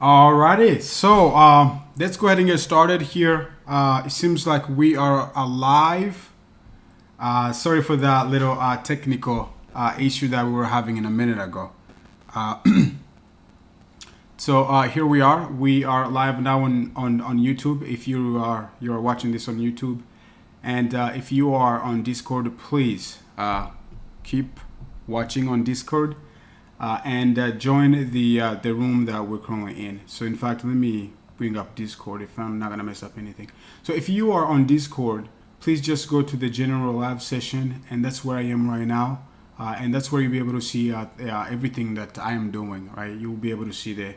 Alrighty, so let's go ahead and get started here. It seems like we are alive. Sorry for that little technical issue that we were having in a minute ago. Uh, so here we are. We are live now on YouTube. If you're watching this on YouTube, and if you are on Discord, please keep watching on Discord. And join the room that we're currently in. So in fact, let me bring up Discord if I'm not gonna mess up anything. So if you are on Discord, please just go to the general live session, and that's where I am right now. And that's where you'll be able to see everything that I am doing. Right, you'll be able to see the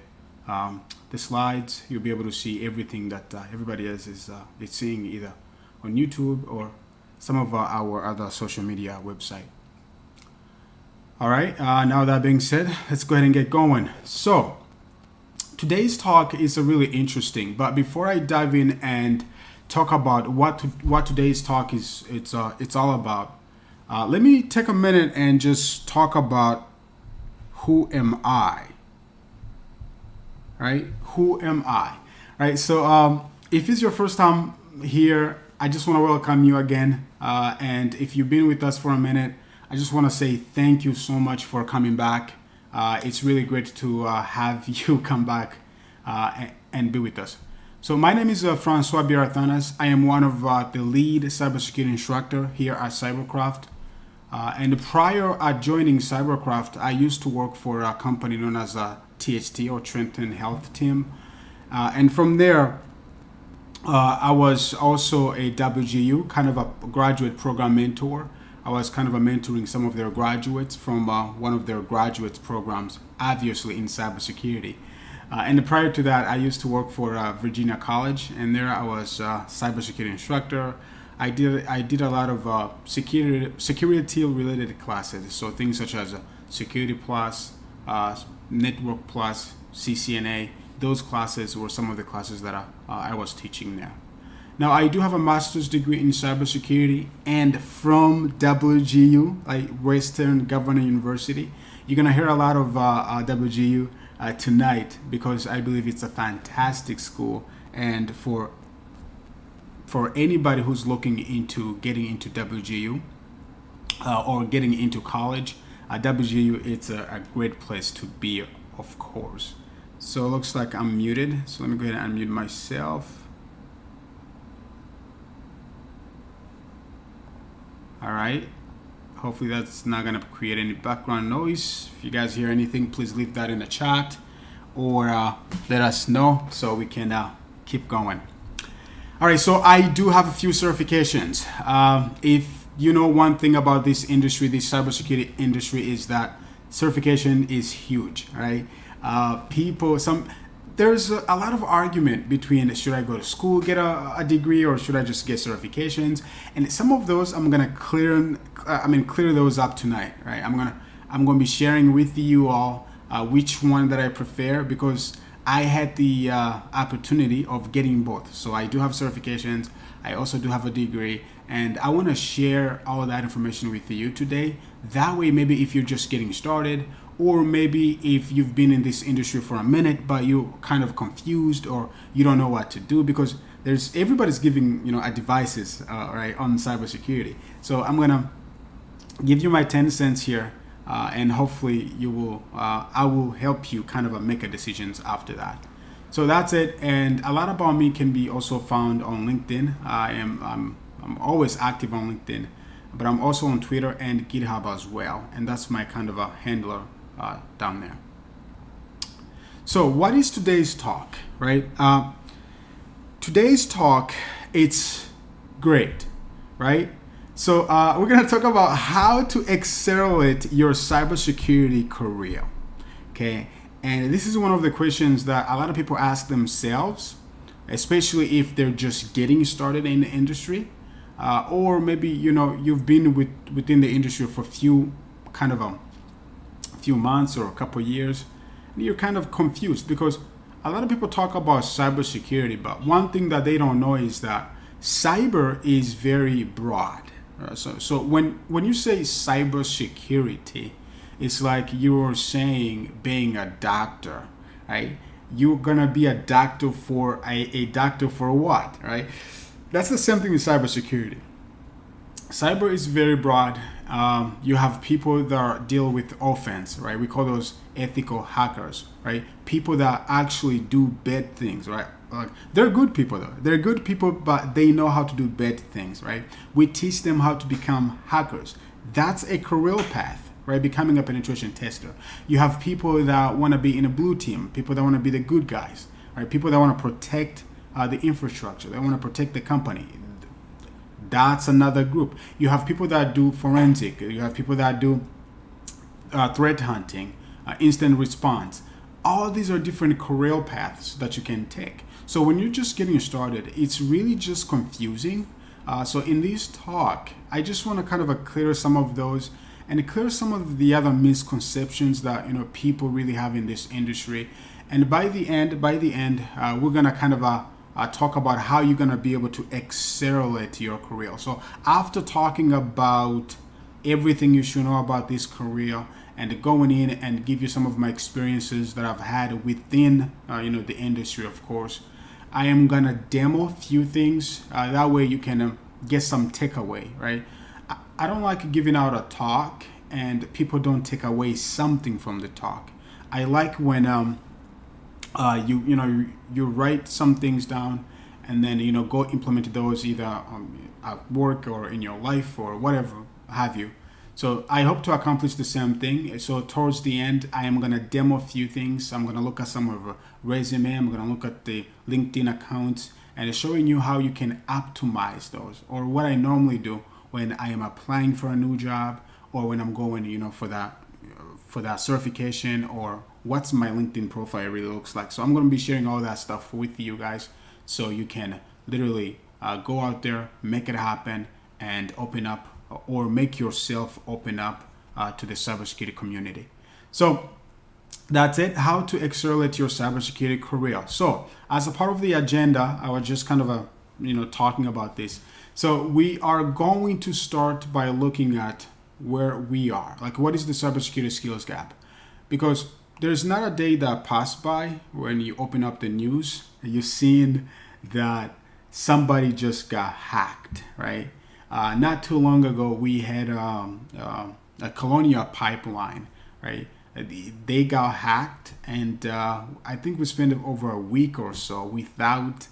slides. You'll be able to see everything that everybody else is seeing either on YouTube or some of our other social media website. All right, now that being said, let's go ahead and get going. So today's talk is really interesting, but before I dive in and talk about what today's talk is, it's all about, let me take a minute and just talk about who am I, right? Who am I, right? So if it's your first time here, I just want to welcome you again. And if you've been with us for a minute, I just want to say thank you so much for coming back. It's really great to have you come back and be with us. So my name is Francois Biarthanas. I am one of the lead cybersecurity instructor here at Cybercraft. And prior to joining Cybercraft, I used to work for a company known as THT, or Trenton Health Team. And from there, I was also a WGU, kind of a graduate program mentor. I was kind of mentoring some of their graduates from one of their graduate programs, obviously in cybersecurity. And prior to that, I used to work for Virginia College, and there I was a cybersecurity instructor. I did a lot of security related classes, so things such as Security Plus, Network Plus, CCNA. Those classes were some of the classes that I was teaching there. Now, I do have a master's degree in cybersecurity, and from WGU, like Western Governor University. You're going to hear a lot of WGU tonight, because I believe it's a fantastic school. And for anybody who's looking into getting into WGU or getting into college, WGU, it's a great place to be, of course. So it looks like I'm muted. So let me go ahead and unmute myself. All right, hopefully that's not gonna create any background noise. If you guys hear anything, please leave that in the chat, or let us know so we can keep going. All right, so I do have a few certifications. If you know one thing about this industry, this cybersecurity industry, is that certification is huge, right? There's a lot of argument between, should I go to school, get a degree, or should I just get certifications? And some of those I'm gonna clear those up tonight, right? I'm gonna be sharing with you all which one that I prefer, because I had the opportunity of getting both. So I do have certifications, I also do have a degree, and I want to share all that information with you today. That way, maybe if you're just getting started, or maybe if you've been in this industry for a minute but you're kind of confused, or you don't know what to do, because everybody's giving advices right on cybersecurity. So I'm gonna give you my 10 cents here, and hopefully I will help you kind of make a decisions after that. So that's it. And a lot about me can be also found on LinkedIn. I'm always active on LinkedIn, but I'm also on Twitter and GitHub as well, and that's my kind of a handler down there. So what is today's talk, right? Today's talk, it's great, right? So we're gonna talk about how to accelerate your cybersecurity career, okay? And this is one of the questions that a lot of people ask themselves, especially if they're just getting started in the industry, or maybe you've been within the industry for a few months or a couple of years, and you're kind of confused, because a lot of people talk about cybersecurity, but one thing that they don't know is that cyber is very broad. So when you say cybersecurity, it's like you're saying being a doctor, right? you're gonna be a doctor for a doctor for what, right? That's the same thing with cybersecurity. Cyber is very broad. You have people that deal with offense, right? We call those ethical hackers, right? People that actually do bad things, right? Like, they're good people though. They're good people, but they know how to do bad things, right? We teach them how to become hackers. That's a career path, right? Becoming a penetration tester. You have people that want to be in a blue team, people that want to be the good guys, right? People that want to protect the infrastructure. They want to protect the company. That's another group. You have people that do forensic. You have people that do threat hunting, instant response. All these are different career paths that you can take. So when you're just getting started, it's really just confusing. So in this talk, I just want to kind of clear some of those and clear some of the other misconceptions that people really have in this industry. And by the end, we're gonna kind of talk about how you're gonna be able to accelerate your career. So after talking about everything you should know about this career and going in and give you some of my experiences that I've had within the industry, of course, I am gonna demo a few things. That way you can get some takeaway, right? I don't like giving out a talk and people don't take away something from the talk. I like when you write some things down and then go implement those either at work or in your life or whatever have you. So I hope to accomplish the same thing. So towards the end, I am going to demo a few things. I'm going to look at some of a resume. I'm going to look at the LinkedIn accounts and showing you how you can optimize those, or what I normally do when I am applying for a new job, or when I'm going for that certification, or what's my LinkedIn profile really looks like. So I'm going to be sharing all that stuff with you guys so you can literally go out there, make it happen, and open up or make yourself open up to the cybersecurity community. So that's it, how to accelerate your cybersecurity career. So as a part of the agenda, I was just kind of talking about this. So we are going to start by looking at where we are, like what is the cybersecurity skills gap, because there's not a day that passed by when you open up the news and you've seen that somebody just got hacked, right? Not too long ago, we had a Colonial pipeline, right? They got hacked, and I think we spent over a week or so without.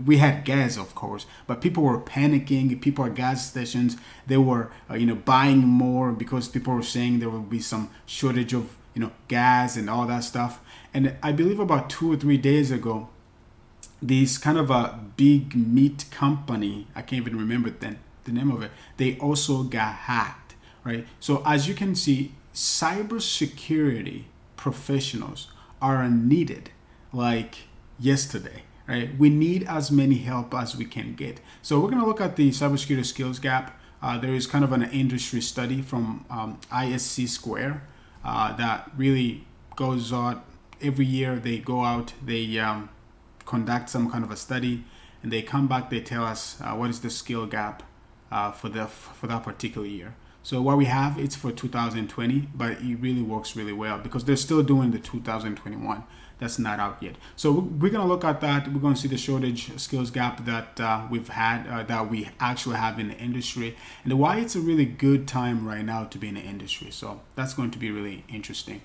We had gas, of course, but people were panicking. People at gas stations, they were, buying more because people were saying there would be some shortage of, gas and all that stuff. And I believe about 2 or 3 days ago, this kind of a big meat company, I can't even remember the name of it, they also got hacked, right? So as you can see, cybersecurity professionals are needed like yesterday, right? We need as many help as we can get. So we're going to look at the cybersecurity skills gap. There is kind of an industry study from ISC Square that really goes out every year. They go out, they conduct some kind of a study, and they come back, they tell us what is the skill gap for that particular year. So what we have, it's for 2020, but it really works really well because they're still doing the 2021. That's not out yet. So we're going to look at that. We're going to see the shortage skills gap that we've had, that we actually have in the industry, and why it's a really good time right now to be in the industry. So that's going to be really interesting.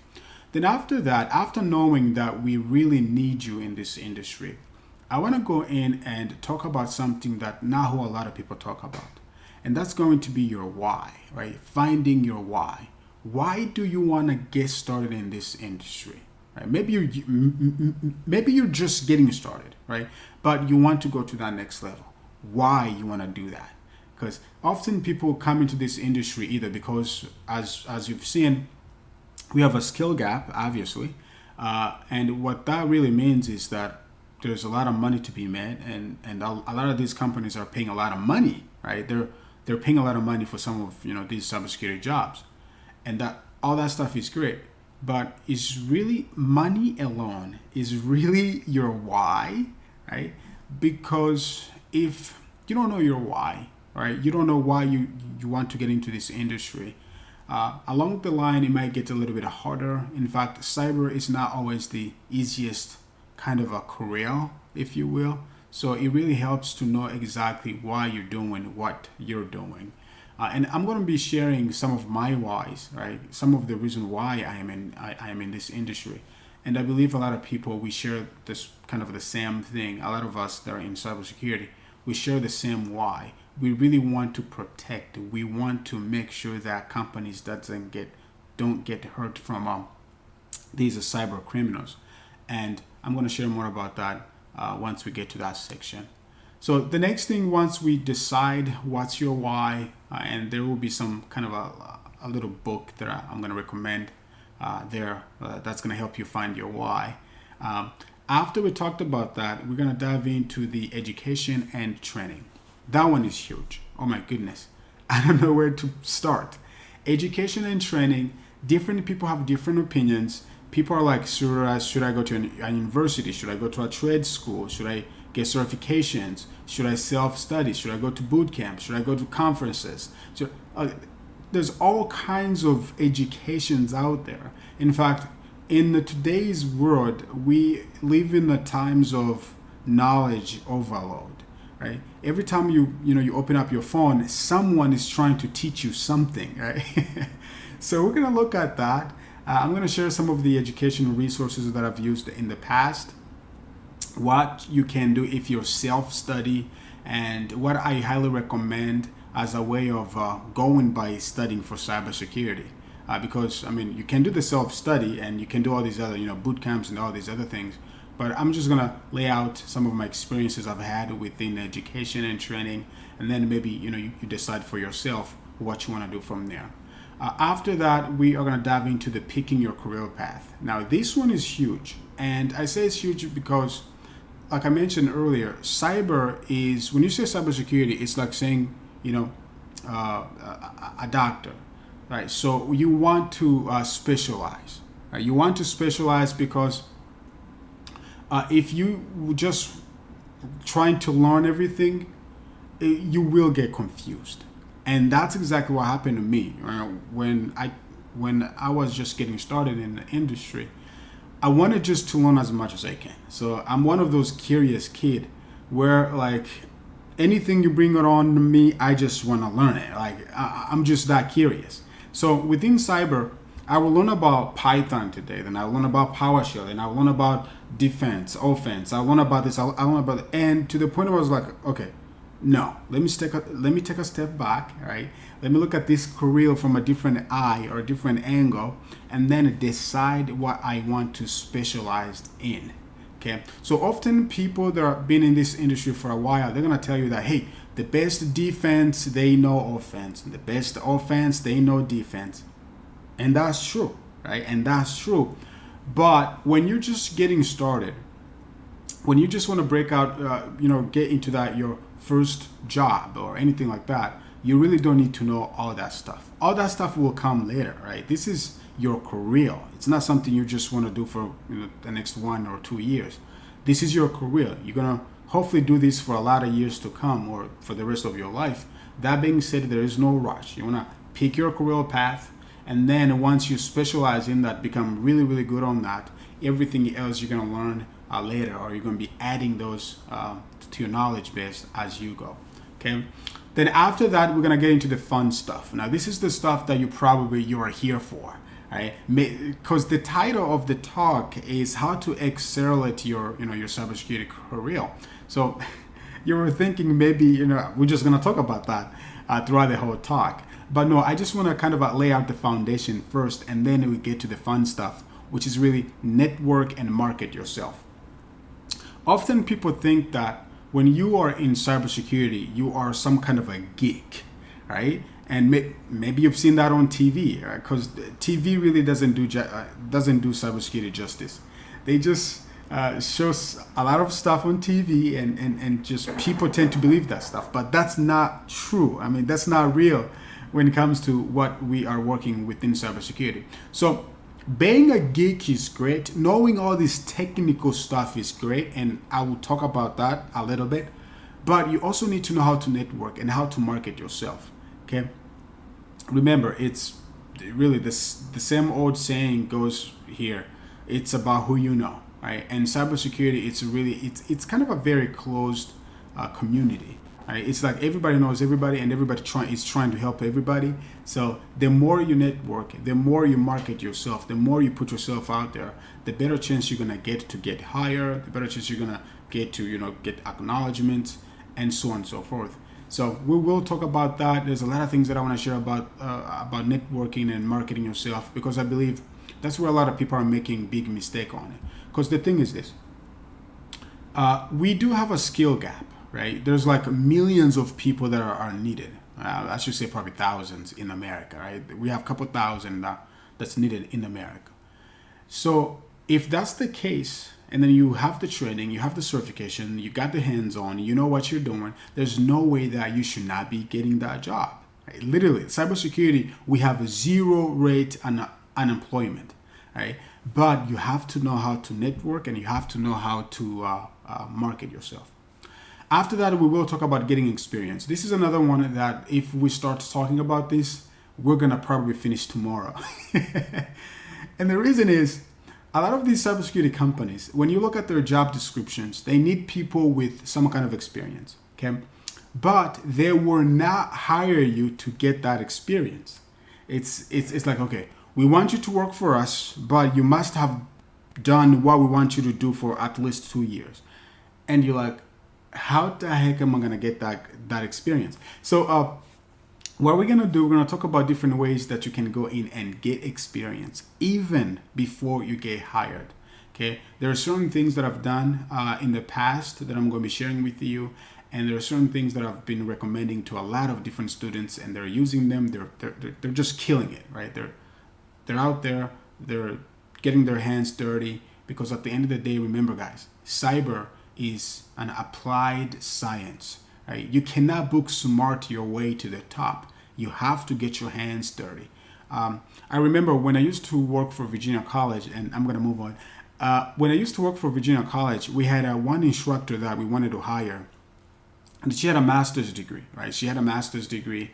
Then after that, after knowing that we really need you in this industry, I want to go in and talk about something that not a lot of people talk about. And that's going to be your why, right? Finding your why. Why do you want to get started in this industry? Right? Maybe you're just getting started, right? But you want to go to that next level. Why you want to do that? Because often people come into this industry either because, as you've seen, we have a skill gap, obviously, and what that really means is that there's a lot of money to be made, and a lot of these companies are paying a lot of money, right? They're paying a lot of money for some of these cybersecurity jobs, and that all that stuff is great. But is really money alone is really your why, right? Because if you don't know your why, right, you don't know why you want to get into this industry, Along the line, it might get a little bit harder. In fact, cyber is not always the easiest kind of a career, if you will. So it really helps to know exactly why you're doing what you're doing. And I'm going to be sharing some of my whys, right? Some of the reason why I am in this industry. And I believe a lot of people, we share this kind of the same thing. A lot of us that are in cybersecurity, we share the same why. We really want to protect. We want to make sure that companies don't get hurt from these are cyber criminals. And I'm going to share more about that once we get to that section. So the next thing, once we decide what's your why, and there will be some kind of a little book that I'm going to recommend that's going to help you find your why. After we talked about that, we're going to dive into the education and training. That one is huge. Oh my goodness. I don't know where to start. Education and training, different people have different opinions. People are like, should I go to a university? Should I go to a trade school? Should I get certifications? Should I self-study? Should I go to boot camp? Should I go to conferences? There's all kinds of educations out there. In fact, in today's world, we live in the times of knowledge overload, right? Every time you open up your phone, someone is trying to teach you something, right? So we're going to look at that. I'm going to share some of the educational resources that I've used in the past, what you can do if you're self-study, and what I highly recommend as a way of going by studying for cybersecurity. Because, I mean, you can do the self-study and you can do all these other, boot camps and all these other things. But I'm just going to lay out some of my experiences I've had within education and training. And then maybe, you decide for yourself what you want to do from there. After that, we are going to dive into the picking your career path. Now, this one is huge. And I say it's huge because, like I mentioned earlier, cyber is, when you say cybersecurity, it's like saying, a doctor, right? So you want to specialize, right? You want to specialize because if you just trying to learn everything, you will get confused. And that's exactly what happened to me when I was just getting started in the industry. I wanted just to learn as much as I can. So I'm one of those curious kid where like anything you bring it on to me, I just want to learn it. Like I'm just that curious. So within cyber, I will learn about Python today. Then I'll learn about PowerShell, and I'll learn about defense, offense. I'll learn about this. I'll learn about it. And to the point where I was like, okay, no, let me take a step back, right? Let me look at this career from a different eye or a different angle, and then decide what I want to specialize in. Okay, so often people that have been in this industry for a while, they're gonna tell you that, hey, the best defense, they know offense. The best offense, they know defense. And that's true, right? And that's true. But when you're just getting started, when you just want to break out, get into that your first job or anything like that, you really don't need to know all that stuff. All that stuff will come later, right? This is your career. It's not something you just want to do for the next 1 or 2 years. This is your career. You're gonna hopefully do this for a lot of years to come or for the rest of your life. That being said, there is no rush. You wanna pick your career path, and then once you specialize in that, become really, really good on that, everything else you're gonna learn later, or you're gonna be adding those to your knowledge base as you go. Okay. Then after that, we're gonna get into the fun stuff. Now, this is the stuff that you are here for, right? Because the title of the talk is how to excel at your cybersecurity career. So you were thinking maybe we're just gonna talk about that throughout the whole talk. But no, I just want to kind of lay out the foundation first, and then we get to the fun stuff, which is really network and market yourself. Often people think that when you are in cybersecurity, you are some kind of a geek, right? And maybe you've seen that on TV, right? Because TV really doesn't do cybersecurity justice. They just show a lot of stuff on TV, and just people tend to believe that stuff. But that's not true. I mean, that's not real when it comes to what we are working within cybersecurity. So being a geek is great. Knowing all this technical stuff is great, and I will talk about that a little bit. But you also need to know how to network and how to market yourself. Okay. Remember, it's really the same old saying goes here. It's about who you know, right? And cybersecurity, it's kind of a very closed community, right? It's like everybody knows everybody, and everybody is trying to help everybody. So the more you network, the more you market yourself, the more you put yourself out there, the better chance you're gonna get to get hired, the better chance you're gonna get to get acknowledgement, and so on and so forth. So we will talk about that. There's a lot of things that I want to share about networking and marketing yourself, because I believe that's where a lot of people are making big mistake on it. Because the thing is this, we do have a skill gap, right? There's like millions of people that are needed. I should say probably thousands in America, right? We have a couple thousand that's needed in America. So if that's the case, and then you have the training, you have the certification, you got the hands-on, you know what you're doing, there's no way that you should not be getting that job. Right? Literally, cybersecurity, we have a 0 rate unemployment, right? But you have to know how to network, and you have to know how to market yourself. After that, we will talk about getting experience. This is another one that if we start talking about this, we're gonna probably finish tomorrow. And the reason is, a lot of these cybersecurity companies, when you look at their job descriptions, they need people with some kind of experience, okay? But they will not hire you to get that experience. It's like, okay, we want you to work for us, but you must have done what we want you to do for at least 2 years. And you're like, how the heck am I gonna get that experience? So what we're gonna do, we're gonna talk about different ways that you can go in and get experience even before you get hired. Okay, there are certain things that I've done in the past that I'm going to be sharing with you, and there are certain things that I've been recommending to a lot of different students, and they're using them. They're just killing it, right? They're out there. They're getting their hands dirty, because at the end of the day, remember, guys, cyber is an applied science. Right? You cannot book smart your way to the top. You have to get your hands dirty. I remember when I used to work for Virginia College, and I'm going to move on. When I used to work for Virginia College, we had one instructor that we wanted to hire. And she had a master's degree, right? She had a master's degree,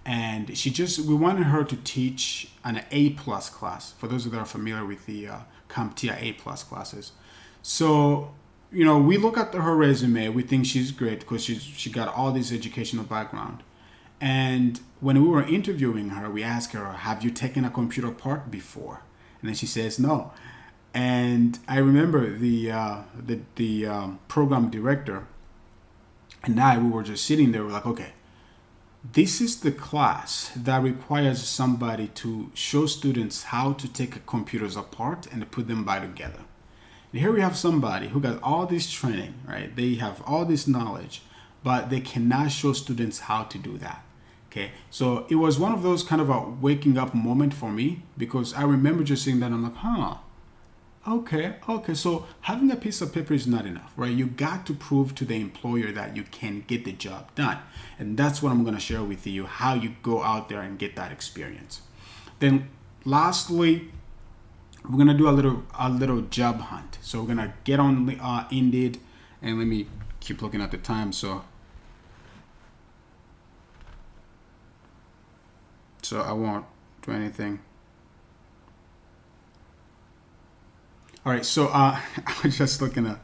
and we wanted her to teach an A+ class. For those that are familiar with the CompTIA A+ classes. So, we look at her resume, we think she's great because she got all this educational background. And when we were interviewing her, we asked her, have you taken a computer part before? And then she says no. And I remember the program director and we were just sitting there, we're like, okay, this is the class that requires somebody to show students how to take computers apart and put them back together. And here we have somebody who got all this training, right? They have all this knowledge, but they cannot show students how to do that. Okay, so it was one of those kind of a waking up moment for me, because I remember just saying that, I'm like, okay, so having a piece of paper is not enough, right? You got to prove to the employer that you can get the job done. And that's what I'm going to share with you, how you go out there and get that experience. Then lastly, we're going to do a little job hunt. So we're going to get on Indeed, and let me keep looking at the time. So I won't do anything. All right, so I was just looking at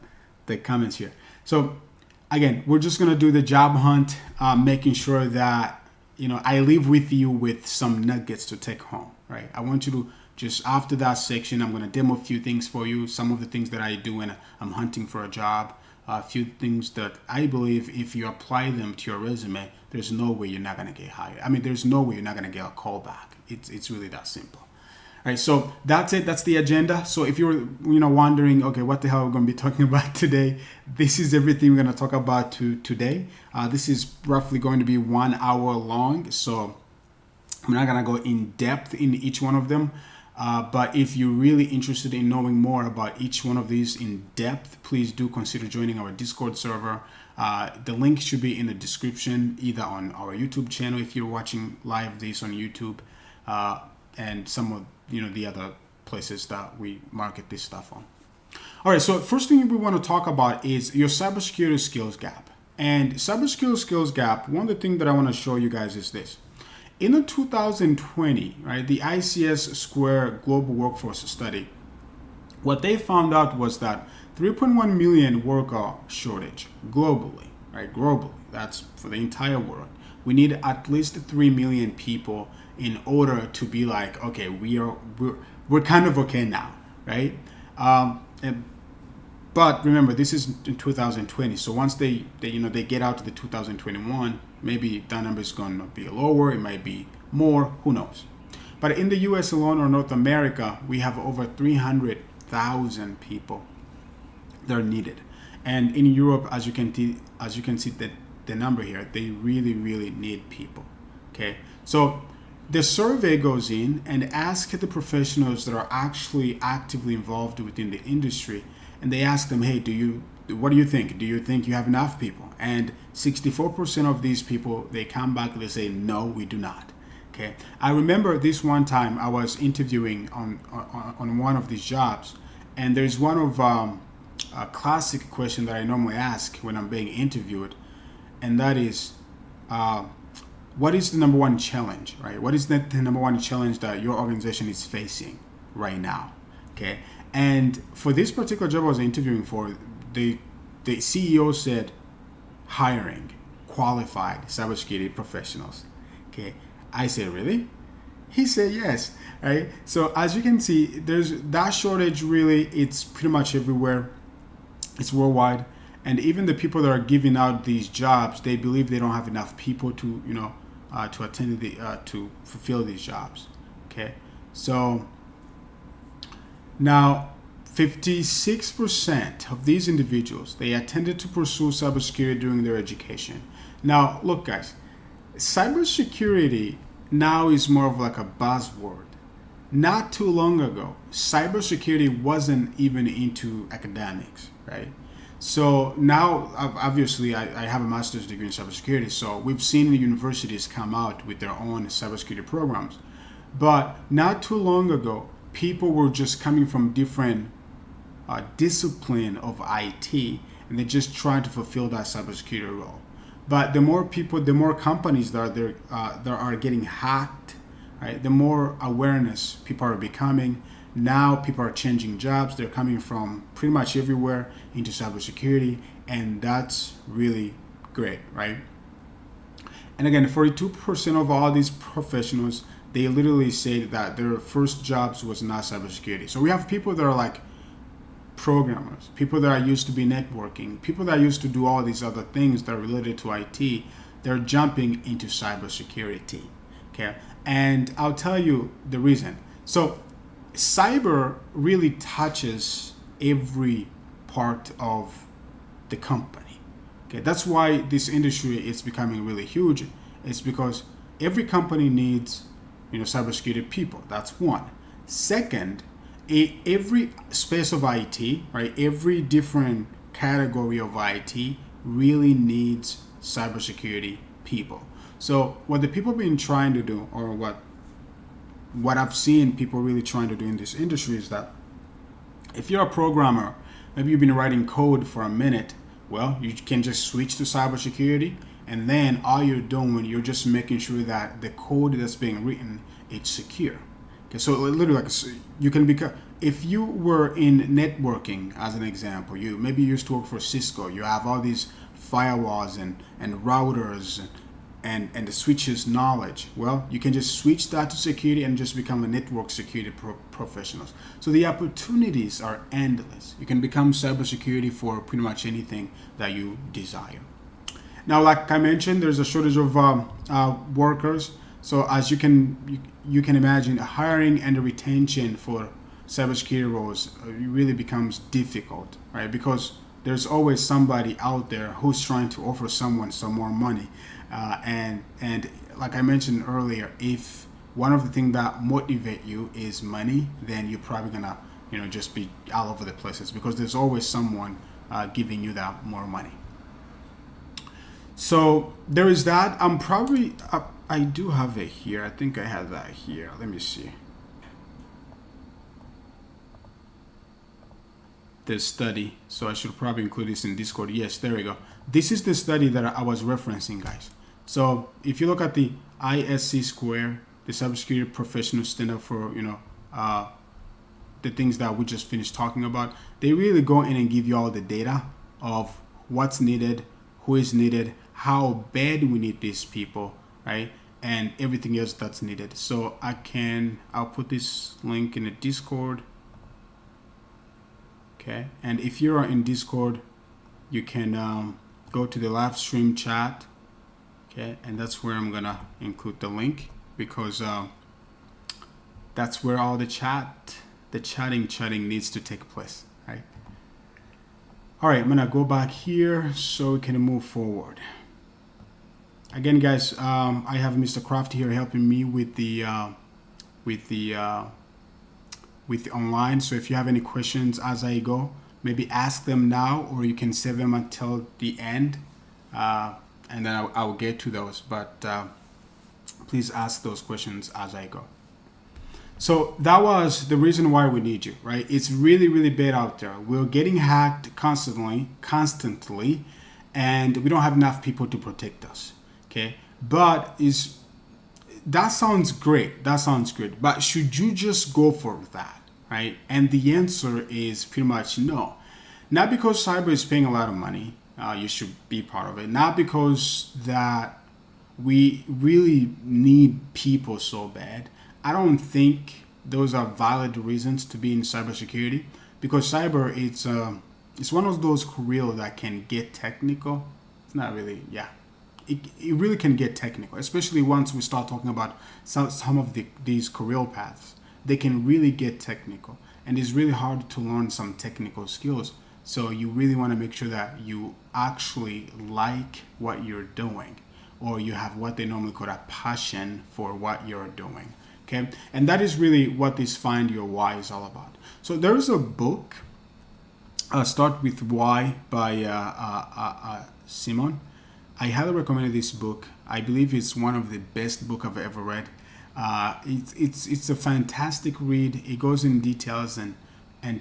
the comments here. So again, we're just gonna do the job hunt, making sure that I leave with you with some nuggets to take home, right? I want you to just, after that section, I'm gonna demo a few things for you, some of the things that I do when I'm hunting for a job, a few things that I believe if you apply them to your resume, there's no way you're not gonna get hired. I mean, there's no way you're not gonna get a call back. It's really that simple. All right, so that's it. That's the agenda. So if you're wondering, okay, what the hell we're going to be talking about today, this is everything we're going to talk about today. This is roughly going to be 1 hour long, so I'm not going to go in depth in each one of them. But if you're really interested in knowing more about each one of these in depth, please do consider joining our Discord server. The link should be in the description, either on our YouTube channel if you're watching live this on YouTube, and some of the other places that we market this stuff on. All right, so first thing we want to talk about is your cybersecurity skills gap. And cybersecurity skills gap, one of the things that I want to show you guys is this. In the 2020, right, the ICS Square Global Workforce Study, what they found out was that 3.1 million worker shortage globally, right? Globally, that's for the entire world. We need at least 3 million people in order to be like, okay, we're kind of okay now, right? But remember, this is in 2020. So once they get out to the 2021, maybe that number is going to be lower. It might be more. Who knows? But in the U.S. alone or North America, we have over 300,000 people that are needed. And in Europe, as you can see that the number here, they really, really need people. Okay, so the survey goes in and asks the professionals that are actually actively involved within the industry, and they ask them, hey, what do you think? Do you think you have enough people? And 64% of these people, they come back and they say, no, we do not. Okay, I remember this one time I was interviewing on one of these jobs, and there's one of a classic question that I normally ask when I'm being interviewed, and that is, what is the number one challenge, right? What is the number one challenge that your organization is facing right now? Okay, and for this particular job I was interviewing for, the CEO said hiring qualified cybersecurity professionals. Okay, I said, really? He said yes, right? So as you can see, there's that shortage. Really, it's pretty much everywhere. It's worldwide, and even the people that are giving out these jobs, they believe they don't have enough people to to attend to fulfill these jobs. Okay, so now 56% of these individuals, they attended to pursue cybersecurity during their education. Now look, guys, cybersecurity now is more of like a buzzword. Not too long ago, cybersecurity wasn't even into academics, right? So now, obviously, I have a master's degree in cybersecurity, so we've seen the universities come out with their own cybersecurity programs. But not too long ago, people were just coming from different discipline of IT, and they're just trying to fulfill that cybersecurity role. But the more people, the more companies that are getting hacked, right? The more awareness people are becoming. Now people are changing jobs. They're coming from pretty much everywhere into cybersecurity, and that's really great, right? And again, 42% of all these professionals, they literally say that their first jobs was not cybersecurity. So we have people that are like programmers, people that are used to be networking, people that used to do all these other things that are related to IT. They're jumping into cybersecurity. Okay, and I'll tell you the reason. So cyber really touches every part of the company. Okay, that's why this industry is becoming really huge. It's because every company needs, cybersecurity people. That's one. Second, every space of IT, right? Every different category of IT really needs cybersecurity people. So what the people have been trying to do, or what I've seen people really trying to do in this industry, is that if you're a programmer, maybe you've been writing code for a minute, well, you can just switch to cybersecurity, and then all you're doing, you're just making sure that the code that's being written, it's secure. Okay, so literally, like, you can become, if you were in networking, as an example, you used to work for Cisco, you have all these firewalls and routers and the switches knowledge. Well, you can just switch that to security and just become a network security professional. So the opportunities are endless. You can become cybersecurity for pretty much anything that you desire. Now, like I mentioned, there's a shortage of workers. So as you can imagine, hiring and the retention for cybersecurity roles really becomes difficult, right? Because there's always somebody out there who's trying to offer someone some more money. And like I mentioned earlier, if one of the things that motivate you is money, then you're probably gonna, just be all over the places, because there's always someone giving you that more money. So there is that. I do have it here. I think I have that here. Let me see. The study. So I should probably include this in Discord. Yes, there we go. This is the study that I was referencing, guys. So if you look at the ISC square, the cybersecurity professional stand up for, the things that we just finished talking about. They really go in and give you all the data of what's needed, who is needed, how bad we need these people, right? And everything else that's needed. So I'll put this link in the Discord. Okay, and if you're in Discord, you can go to the live stream chat. Okay, and that's where I'm gonna include the link, because that's where all the chatting needs to take place, right? All right, I'm gonna go back here so we can move forward. Again, guys, I have Mr. Craft here helping me with the online. So if you have any questions as I go, maybe ask them now, or you can save them until the end, and then I'll get to those. But please ask those questions as I go. So that was the reason why we need you, right? It's really, really bad out there. We're getting hacked constantly, and we don't have enough people to protect us. Okay, but that sounds great. But should you just go for that, right? And the answer is pretty much no. Not because cyber is paying a lot of money, you should be part of it. Not because that we really need people so bad. I don't think those are valid reasons to be in cybersecurity, because cyber, it's one of those careers that can get technical. It's not really, yeah. It really can get technical, especially once we start talking about some of these career paths. They can really get technical, and it's really hard to learn some technical skills. So you really want to make sure that you actually like what you're doing, or you have what they normally call a passion for what you're doing. Okay, and that is really what this Find Your Why is all about. So there is a book, Start With Why, by Simon. I highly recommend this book. I believe it's one of the best book I've ever read. It's a fantastic read. It goes in details and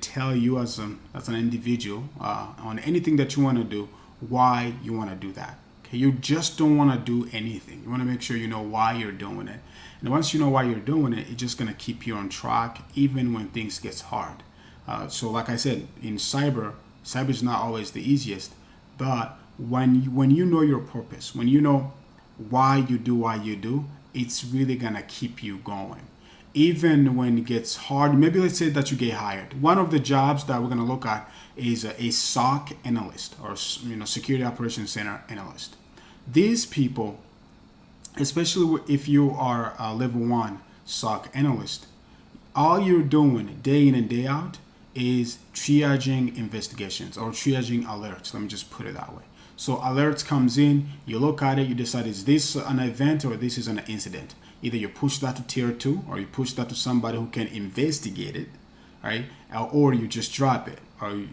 tell you as an individual on anything that you want to do, why you want to do that. Okay, you just don't want to do anything. You want to make sure you know why you're doing it. And once you know why you're doing it, it's just going to keep you on track even when things get hard. So like I said, in cyber is not always the easiest, but when you know your purpose, when you know why you do, it's really gonna keep you going. Even when it gets hard, maybe let's say that you get hired. One of the jobs that we're gonna look at is a SOC analyst, or security operations center analyst. These people, especially if you are a level 1 SOC analyst, all you're doing day in and day out is triaging investigations or triaging alerts. Let me just put it that way. So alerts comes in, you look at it, you decide, is this an event or this is an incident? Either you push that to tier 2 or you push that to somebody who can investigate it, right? Or you just drop it. Or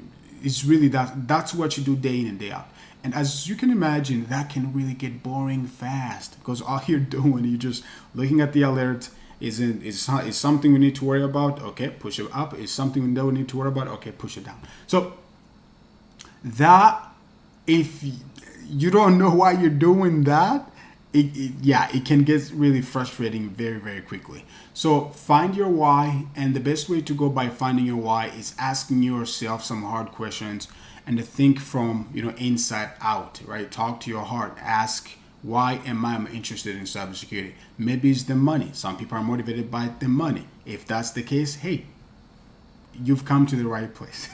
it's really that's what you do day in and day out. And as you can imagine, that can really get boring fast, because all you're doing, you're just looking at the alert. Is something we need to worry about? Okay, push it up. Is something that we need to worry about? Okay, push it down. So that, if you don't know why you're doing that, it can get really frustrating very, very quickly. So find your why, and the best way to go by finding your why is asking yourself some hard questions and to think from inside out, right? Talk to your heart. Ask, why am I interested in cybersecurity? Maybe it's the money. Some people are motivated by the money. If that's the case, hey, you've come to the right place.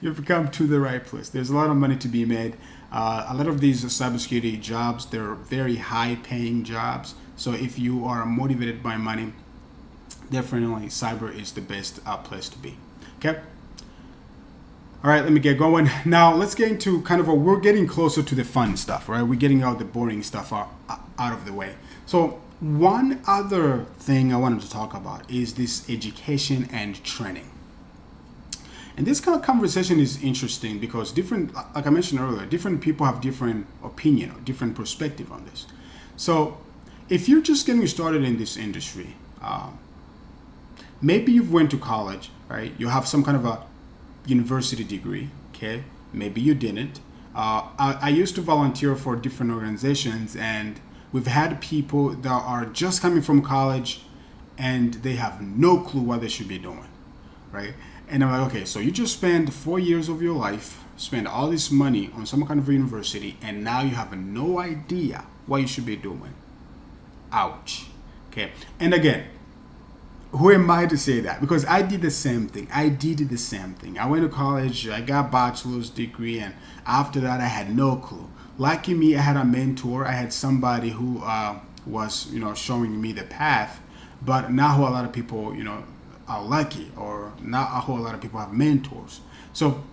You've come to the right place. There's a lot of money to be made. A lot of these cybersecurity jobs, they're very high-paying jobs. So if you are motivated by money, definitely cyber is the best place to be. Okay. All right, let me get going. Now let's get into we're getting closer to the fun stuff, right? We're getting all the boring stuff out of the way. So one other thing I wanted to talk about is this education and training. And this kind of conversation is interesting because like I mentioned earlier, different people have different opinion or different perspective on this. So if you're just getting started in this industry, maybe you've went to college, right? You have some kind of a university degree, okay? Maybe you didn't. I used to volunteer for different organizations, and We've had people that are just coming from college and they have no clue what they should be doing, right? And I'm like, okay, so you just spend 4 years of your life, spend all this money on some kind of university, and now you have no idea what you should be doing. Ouch. Okay. And again, who am I to say that? Because I did the same thing. I went to college, I got a bachelor's degree, and after that, I had no clue. Lucky me, I had a mentor. I had somebody who was, showing me the path. But not a lot of people, are lucky, or not a whole lot of people have mentors. So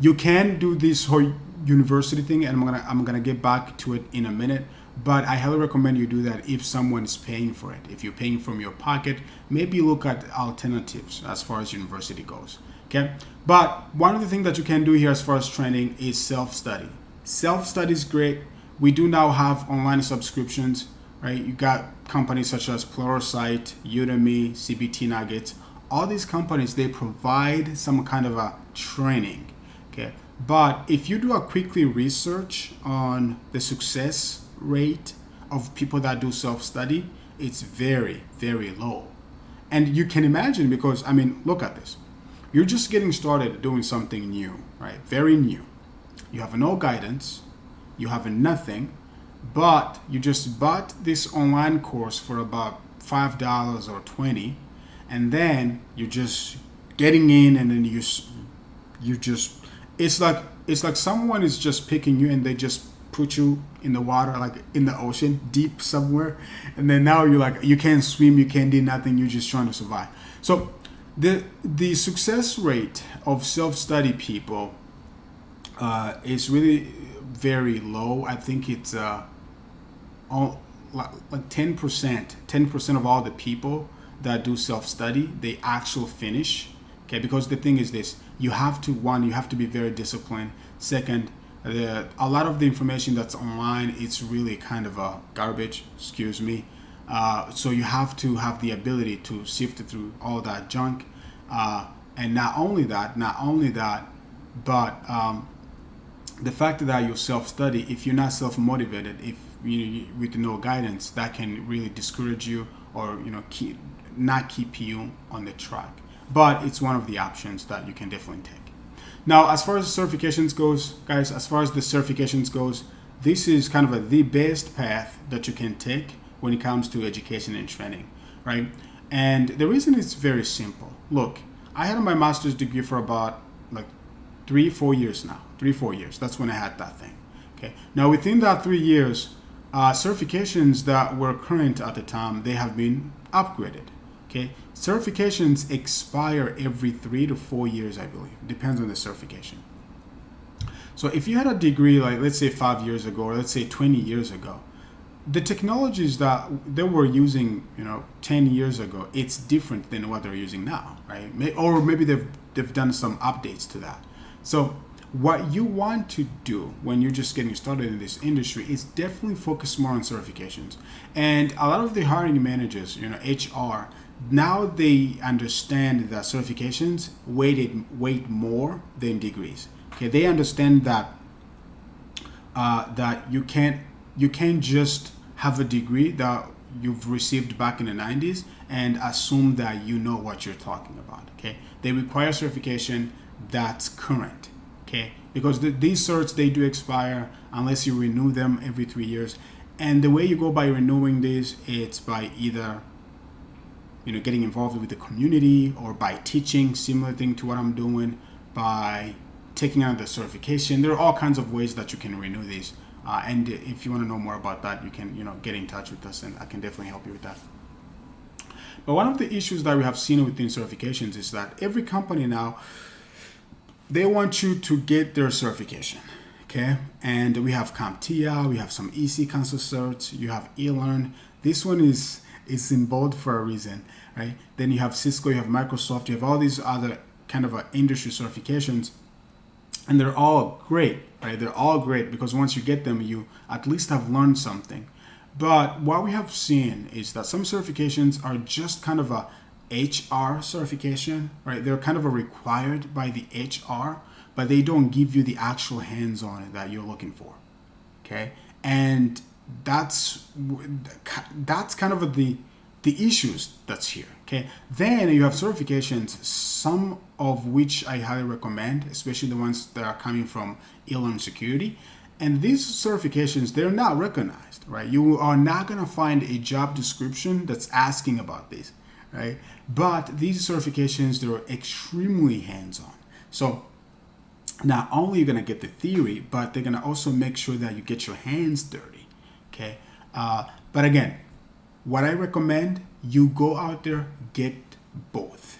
you can do this whole university thing, and I'm gonna get back to it in a minute. But I highly recommend you do that if someone is paying for it. If you're paying from your pocket, maybe look at alternatives as far as university goes. Okay. But one of the things that you can do here as far as training is self-study. Self-study is great. We do now have online subscriptions, right? You got companies such as Pluralsight, Udemy, CBT Nuggets. All these companies, they provide some kind of a training, okay? But if you do a quickly research on the success rate of people that do self-study, it's very, very low. And you can imagine, because, look at this. You're just getting started doing something new, right? Very new. You have no guidance, you have nothing, but you just bought this online course for about $5 or $20, and then you're just getting in, and then you just it's like someone is just picking you and they just put you in the water, like in the ocean, deep somewhere, and then now you're like, you can't swim, you can't do nothing, you're just trying to survive. So the success rate of self-study people is really very low. I think it's like 10% of all the people that do self-study, they actually finish. Okay, because the thing is this: you have to be very disciplined. Second, a lot of the information that's online, it's really kind of a garbage. Excuse me. So you have to have the ability to sift through all that junk, and not only that, but the fact that you self-study, if you're not self-motivated, if you with no guidance, that can really discourage you, or not keep you on the track. But it's one of the options that you can definitely take. Now, as far as certifications goes, guys, this is kind of the best path that you can take when it comes to education and training, right? And the reason is very simple. Look, I had my master's degree for about like 3-4 years now. 3-4 years. That's when I had that thing. Okay. Now, within that 3 years, certifications that were current at the time, they have been upgraded. Okay. Certifications expire every 3 to 4 years, I believe. Depends on the certification. So if you had a degree, like let's say 5 years ago, or let's say 20 years ago, the technologies that they were using, 10 years ago, it's different than what they're using now, right? Or maybe they've done some updates to that. So what you want to do when you're just getting started in this industry is definitely focus more on certifications. And a lot of the hiring managers, HR, now they understand that certifications weight more than degrees. Okay, they understand that that you can't just have a degree that you've received back in the 90s and assume that you know what you're talking about. Okay, they require certification that's current. Okay, because these certs, they do expire unless you renew them every 3 years. And the way you go by renewing these, it's by either getting involved with the community, or by teaching similar thing to what I'm doing, by taking out the certification. There are all kinds of ways that you can renew these. And if you want to know more about that, you can get in touch with us, and I can definitely help you with that. But one of the issues that we have seen within certifications is that every company now, they want you to get their certification. Okay, and we have CompTIA, we have some EC Council certs, you have eLearn. This one is in bold for a reason, right? Then you have Cisco, you have Microsoft, you have all these other kind of industry certifications, and they're all great, right? They're all great because once you get them, you at least have learned something. But what we have seen is that some certifications are just kind of a HR certification, right? They're kind of required by the HR, but they don't give you the actual hands-on that you're looking for, okay? And that's that's kind of the issues that's here. Okay, then you have certifications, some of which I highly recommend, especially the ones that are coming from e-learning security. And these certifications, they're not recognized, right? You are not going to find a job description that's asking about this, right? But these certifications, they're extremely hands-on. So not only you're going to get the theory, but they're going to also make sure that you get your hands dirty, okay? But again, what I recommend, you go out there, get both.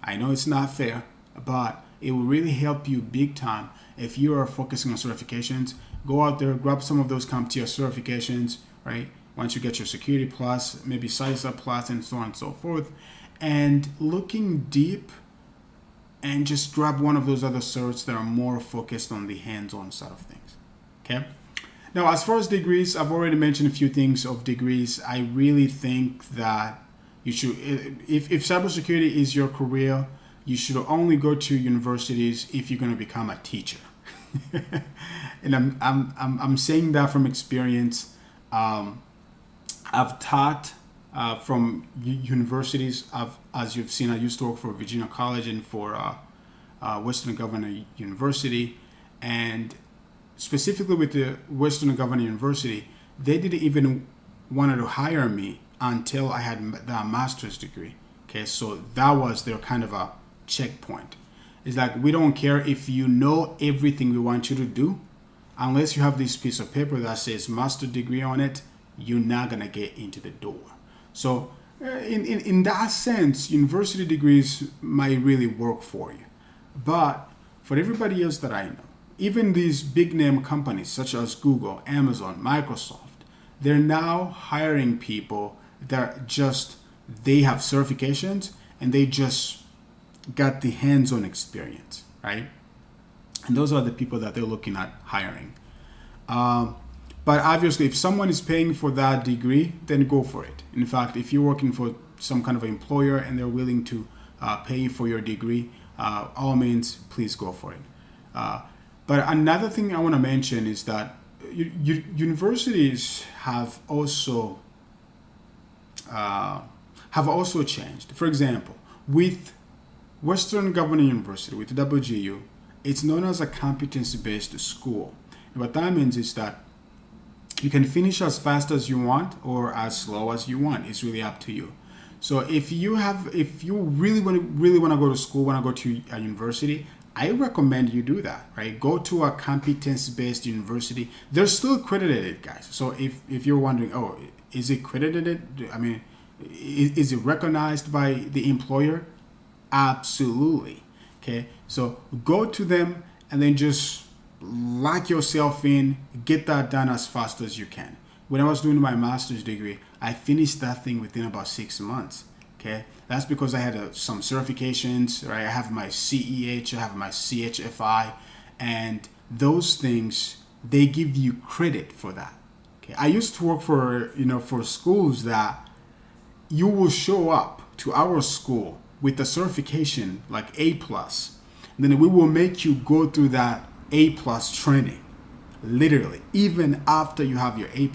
I know it's not fair, but it will really help you big time if you are focusing on certifications. Go out there, grab some of those CompTIA certifications, right? Once you get your Security Plus, maybe CISA Plus, and so on and so forth. And looking deep, and just grab one of those other certs that are more focused on the hands-on side of things, okay? Now, as far as degrees, I've already mentioned a few things of degrees. I really think that you should, if cybersecurity is your career, you should only go to universities if you're going to become a teacher. And I'm saying that from experience. I've taught from universities. As you've seen, I used to work for Virginia College and for Western Governor University, and specifically with the Western Governor University, they didn't even want to hire me until I had the master's degree. Okay, so that was their kind of a checkpoint. It's like, we don't care if you know everything we want you to do, unless you have this piece of paper that says master degree on it, you're not gonna get into the door. So in that sense, university degrees might really work for you. But for everybody else that I know, even these big name companies such as Google, Amazon, Microsoft, they're now hiring people that they have certifications and they just got the hands-on experience, right? And those are the people that they're looking at hiring. But obviously, if someone is paying for that degree, then go for it. In fact, if you're working for some kind of employer and they're willing to pay for your degree, all means, please go for it. But another thing I want to mention is that universities have also changed. For example, with Western Governor University, with WGU, it's known as a competency-based school. And what that means is that you can finish as fast as you want or as slow as you want. It's really up to you. So if you really want to go to school, want to go to a university, I recommend you do that, right? Go to a competence-based university. They're still accredited, guys. So if you're wondering, oh, is it accredited? I mean, is it recognized by the employer? Absolutely. Okay, so go to them and then just lock yourself in, get that done as fast as you can. When I was doing my master's degree, I finished that thing within about 6 months. Okay, that's because I had some certifications, right? I have my CEH, I have my CHFI, and those things, they give you credit for that. Okay, I used to work for schools that you will show up to our school with a certification like A+, then we will make you go through that A+ training, literally, even after you have your A+,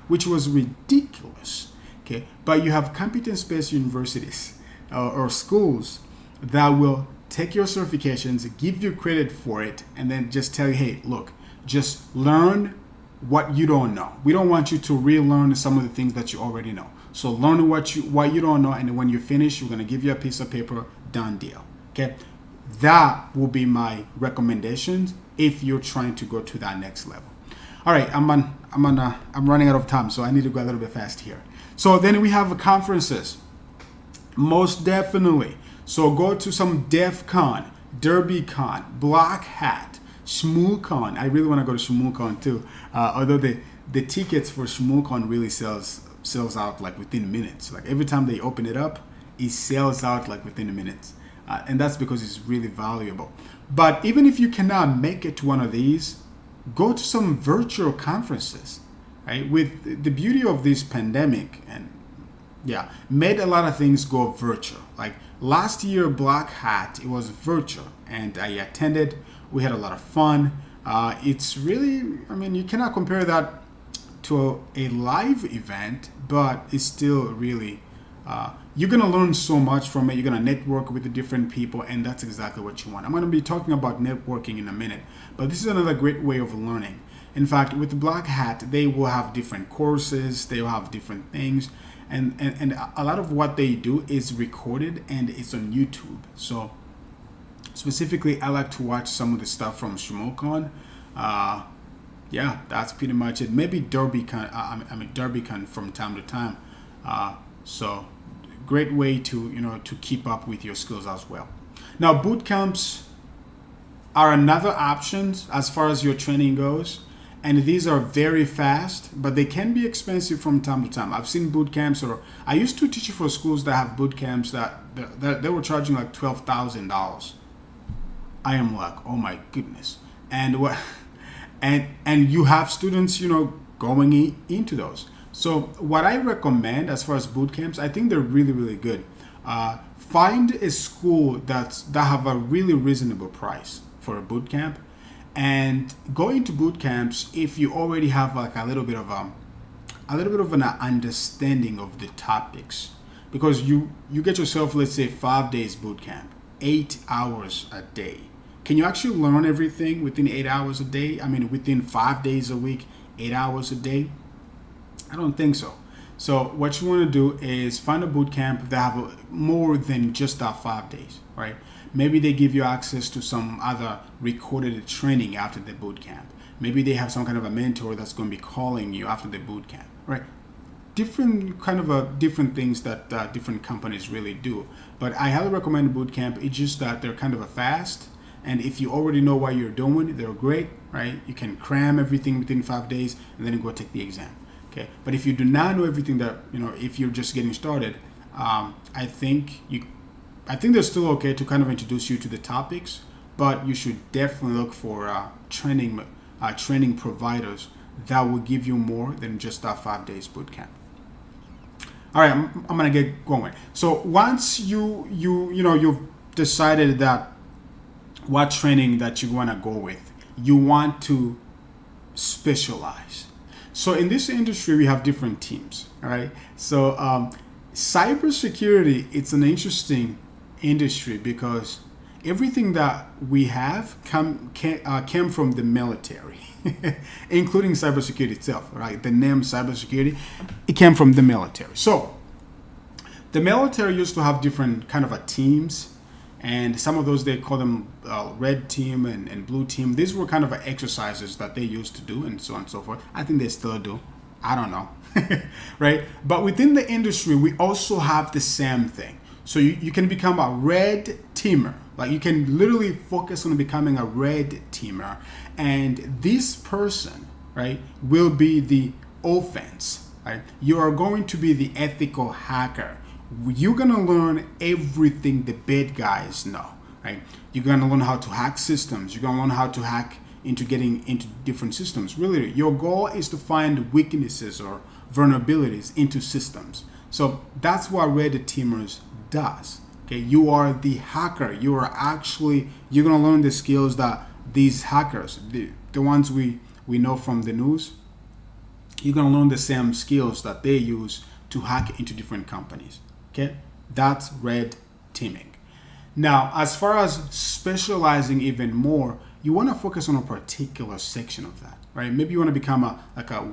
which was ridiculous. Okay, but you have competence-based universities or schools that will take your certifications, give you credit for it, and then just tell you, hey, look, just learn what you don't know. We don't want you to relearn some of the things that you already know. So learn what you don't know, and when you finish, we're gonna give you a piece of paper, done deal. Okay, that will be my recommendations if you're trying to go to that next level. All right, I'm running out of time, so I need to go a little bit fast here. So then we have conferences, most definitely. So go to some DEF CON, DerbyCon, Black Hat, ShmooCon. I really want to go to ShmooCon too, although the tickets for ShmooCon really sells out like within minutes. Like every time they open it up, it sells out like within minutes, and that's because it's really valuable. But even if you cannot make it to one of these, go to some virtual conferences, right? With the beauty of this pandemic, and made a lot of things go virtual. Like last year, Black Hat, it was virtual, and I attended. We had a lot of fun. It's really, I mean, you cannot compare that to a live event, but it's still really, you're going to learn so much from it. You're going to network with the different people, and that's exactly what you want. I'm going to be talking about networking in a minute, but this is another great way of learning. In fact, with Black Hat, they will have different courses, they will have different things, and a lot of what they do is recorded and it's on YouTube. So specifically, I like to watch some of the stuff from ShmoCon. Yeah, that's pretty much it. Maybe DerbyCon from time to time. So great way to to keep up with your skills as well. Now, boot camps are another option as far as your training goes, and these are very fast, but they can be expensive from time to time. I've seen boot camps, or I used to teach for schools that have boot camps that they were charging like $12,000. I am like, oh my goodness. And what and you have students going into those. So what I recommend as far as boot camps, I think they're really good. Find a school that have a really reasonable price for a boot camp, and go into boot camps if you already have like a little bit of an understanding of the topics, because you get yourself, let's say, 5 days boot camp, 8 hours a day. Can you actually learn everything within 8 hours a day? I mean, within 5 days a week, 8 hours a day? I don't think so. So what you want to do is find a boot camp that have more than just that 5 days, right? Maybe they give you access to some other recorded training after the boot camp. Maybe they have some kind of a mentor that's going to be calling you after the boot camp, right? Different things that different companies really do. But I highly recommend boot camp. It's just that they're kind of a fast. And if you already know what you're doing, they're great, right? You can cram everything within 5 days and then go take the exam. Okay. But if you do not know everything that, if you're just getting started, I think they're still okay to kind of introduce you to the topics, but you should definitely look for training providers that will give you more than just that 5 days boot camp. All right, I'm gonna get going. So once you've decided that what training that you want to go with, you want to specialize. So in this industry, we have different teams. All right. So cybersecurity, it's an interesting industry because everything that we have came from the military, including cybersecurity itself. Right. The name cybersecurity, it came from the military. So the military used to have different kind of teams. And some of those, they call them red team and blue team. These were kind of exercises that they used to do and so on and so forth. I think they still do. I don't know. Right? But within the industry, we also have the same thing. So you can become a red teamer. Like you can literally focus on becoming a red teamer. And this person, right, will be the offense. Right? You are going to be the ethical hacker. You're gonna learn everything the bad guys know, right? You're gonna learn how to hack systems. You're gonna learn how to hack into getting into different systems. Really, your goal is to find weaknesses or vulnerabilities into systems. So that's what Red Teamers does. Okay, you are the hacker. You're gonna learn the skills that these hackers, the ones we know from the news, you're gonna learn the same skills that they use to hack into different companies. Okay, that's red teaming. Now, as far as specializing even more, you want to focus on a particular section of that, right? Maybe you want to become a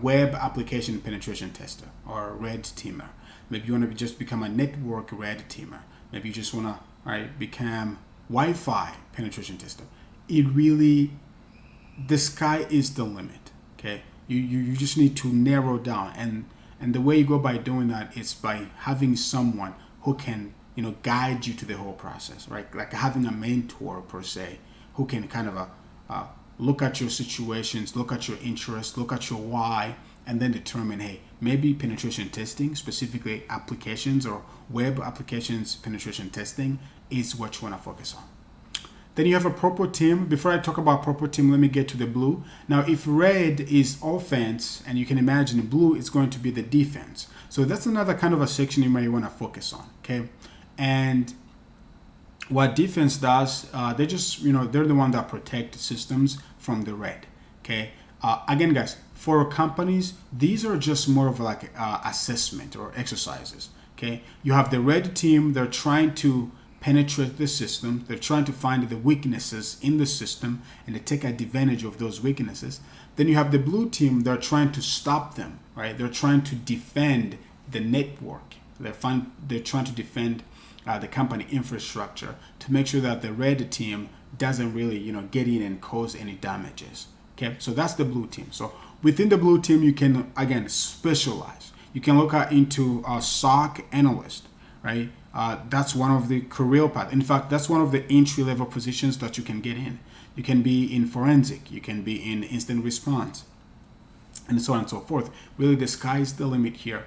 web application penetration tester or a red teamer. Maybe you want to just become a network red teamer. Maybe you just want to become Wi-Fi penetration tester. The sky is the limit. Okay, you just need to narrow down, and the way you go by doing that is by having someone who can, guide you to the whole process, right? Like having a mentor per se, who can kind of look at your situations, look at your interests, look at your why, and then determine, hey, maybe penetration testing, specifically applications or web applications penetration testing, is what you want to focus on. Then you have a purple team. Before I talk about purple team, let me get to the blue. Now, if red is offense, and you can imagine blue is going to be the defense. So that's another kind of a section you might want to focus on, okay? And what defense does, they're the one that protect systems from the red, okay? Again, guys, for companies, these are just more of like assessment or exercises. Okay, you have the red team, they're trying to penetrate the system, they're trying to find the weaknesses in the system and they take advantage of those weaknesses. Then you have the blue team, they're trying to stop them, right? They're trying to defend the network. They're trying to defend the company infrastructure to make sure that the red team doesn't really, get in and cause any damages. Okay, so that's the blue team. So within the blue team, you can again specialize. You can look into a SOC analyst, right? That's one of the career path. In fact, that's one of the entry-level positions that you can get in. You can be in forensic, you can be in incident response, and so on and so forth. Really, the sky's the limit here.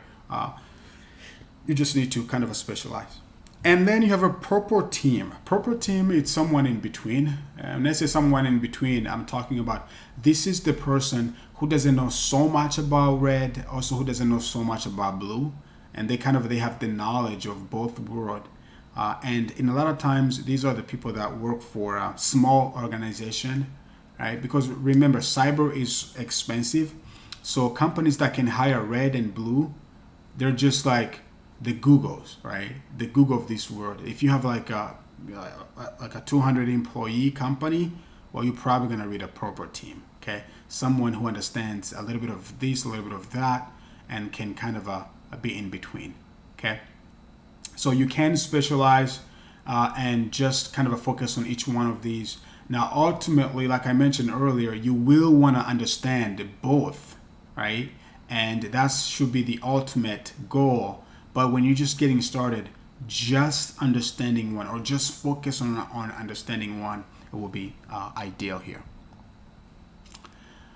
You just need to kind of specialize. And then you have a purple team. Purple team is someone in between. When I say someone in between, I'm talking about this is the person who doesn't know so much about red, also who doesn't know so much about blue. And they have the knowledge of both worlds. And in a lot of times, these are the people that work for a small organization, right? Because remember, cyber is expensive. So companies that can hire red and blue, they're just like the Googles, right? The Google of this world. If you have like a 200 employee company, well, you're probably gonna read a proper team, okay? Someone who understands a little bit of this, a little bit of that, and can kind of be in between, okay? So you can specialize and just kind of focus on each one of these. Now, ultimately, like I mentioned earlier, you will want to understand both, right? And that should be the ultimate goal. But when you're just getting started, just understanding one or just focus on understanding one, it will be ideal here.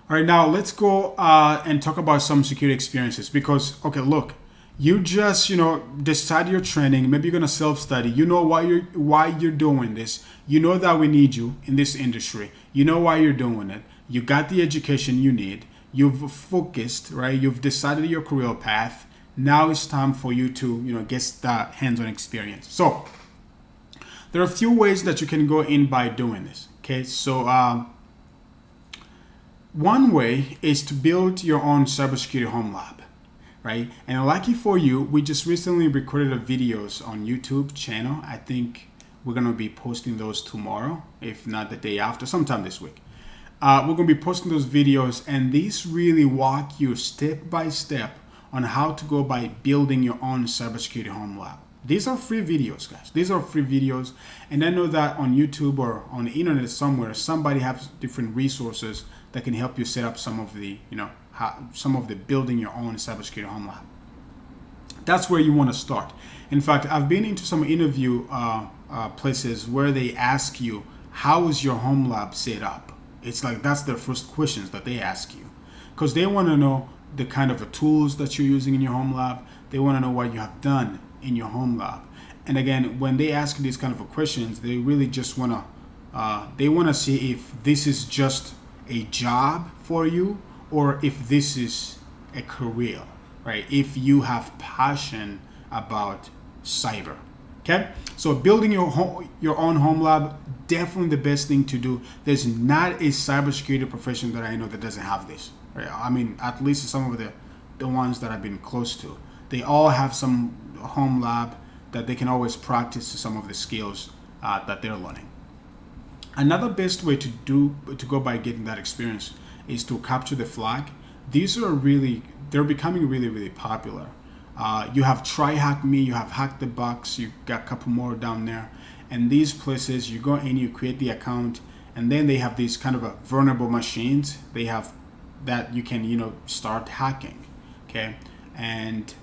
All right, now let's go and talk about some security experiences because, okay, look, you just, decide your training. Maybe you're going to self-study. You know why you're doing this. You know that we need you in this industry. You know why you're doing it. You got the education you need. You've focused, right? You've decided your career path. Now it's time for you to, get that hands-on experience. So there are a few ways that you can go in by doing this. Okay, so one way is to build your own cybersecurity home lab. Right? And lucky for you, we just recently recorded videos on YouTube channel. I think we're going to be posting those tomorrow, if not the day after, sometime this week. We're going to be posting those videos, and these really walk you step by step on how to go by building your own cybersecurity home lab. These are free videos, guys. These are free videos, and I know that on YouTube or on the internet somewhere, somebody has different resources that can help you set up some of the, some of the building your own cybersecurity home lab. That's where you want to start. In fact, I've been into some interview places where they ask you, how is your home lab set up? It's like that's their first questions that they ask you, because they want to know the kind of tools that you're using in your home lab. They want to know what you have done in your home lab. And again, when they ask these kind of questions, they really just want to see if this is just a job for you or if this is a career, right? If you have passion about cyber, okay? So building your own home lab, definitely the best thing to do. There's not a cybersecurity profession that I know that doesn't have this, right? I mean, at least some of the ones that I've been close to, they all have some home lab that they can always practice some of the skills that they're learning. Another best way to go by getting that experience is to capture the flag. These are they're becoming really, really popular. You have Try Hack Me, you have Hack the Box, you got a couple more down there. And these places, you go in, you create the account, and then they have these kind of vulnerable machines. They have that you can, start hacking, okay? And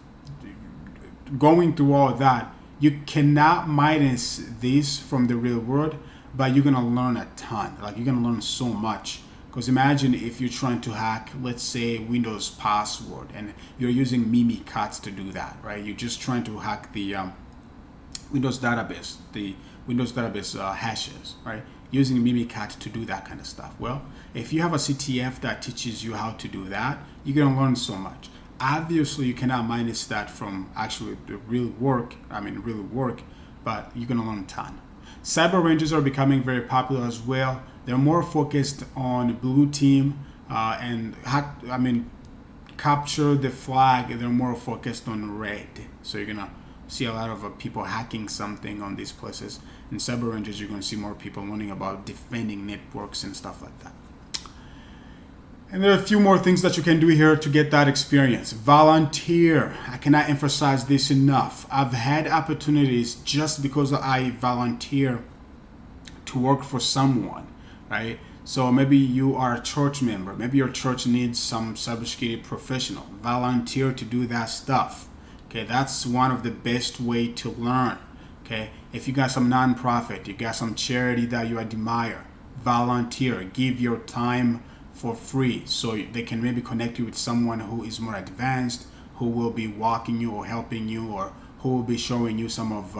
going through all of that, you cannot minus this from the real world, but you're gonna learn a ton. Like you're gonna learn so much. Because imagine if you're trying to hack, let's say, Windows password, and you're using Mimikatz to do that, right? You're just trying to hack the Windows database, hashes, right? Using Mimikatz to do that kind of stuff. Well, if you have a CTF that teaches you how to do that, you're gonna learn so much. Obviously, you cannot minus that from actually the real work, but you're gonna learn a ton. Cyber Rangers are becoming very popular as well. They're more focused on blue team. and capture the flag. They're more focused on red. So you're gonna see a lot of people hacking something on these places. In cyber ranges, you're gonna see more people learning about defending networks and stuff like that. And there are a few more things that you can do here to get that experience. Volunteer. I cannot emphasize this enough. I've had opportunities just because I volunteer to work for someone, right? So maybe you are a church member. Maybe your church needs some cybersecurity professional. Volunteer to do that stuff. Okay, that's one of the best way to learn. Okay, if you got some nonprofit, you got some charity that you admire, volunteer. Give your time for free so they can maybe connect you with someone who is more advanced, who will be walking you or helping you, or who will be showing you some of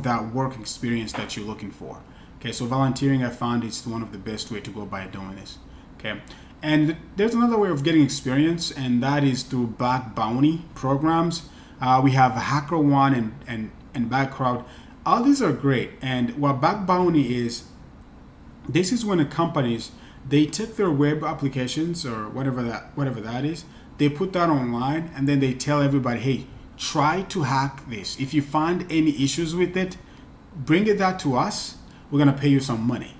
that work experience that you're looking for. Okay, so volunteering, I found, is one of the best way to go by doing this. Okay, and there's another way of getting experience, and that is through bug bounty programs. We have HackerOne and BugCrowd. All these are great, and what bug bounty is, this is when the companies, they take their web applications or whatever that is, they put that online, and then they tell everybody, hey, try to hack this. If you find any issues with it, bring it back to us. We're gonna pay you some money.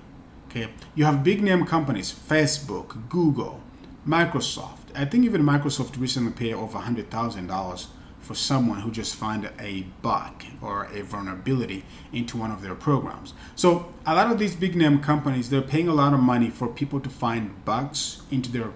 Okay. You have big name companies, Facebook, Google, Microsoft. I think even Microsoft recently paid over $100,000 for someone who just found a bug or a vulnerability into one of their programs. So a lot of these big name companies, they're paying a lot of money for people to find bugs into their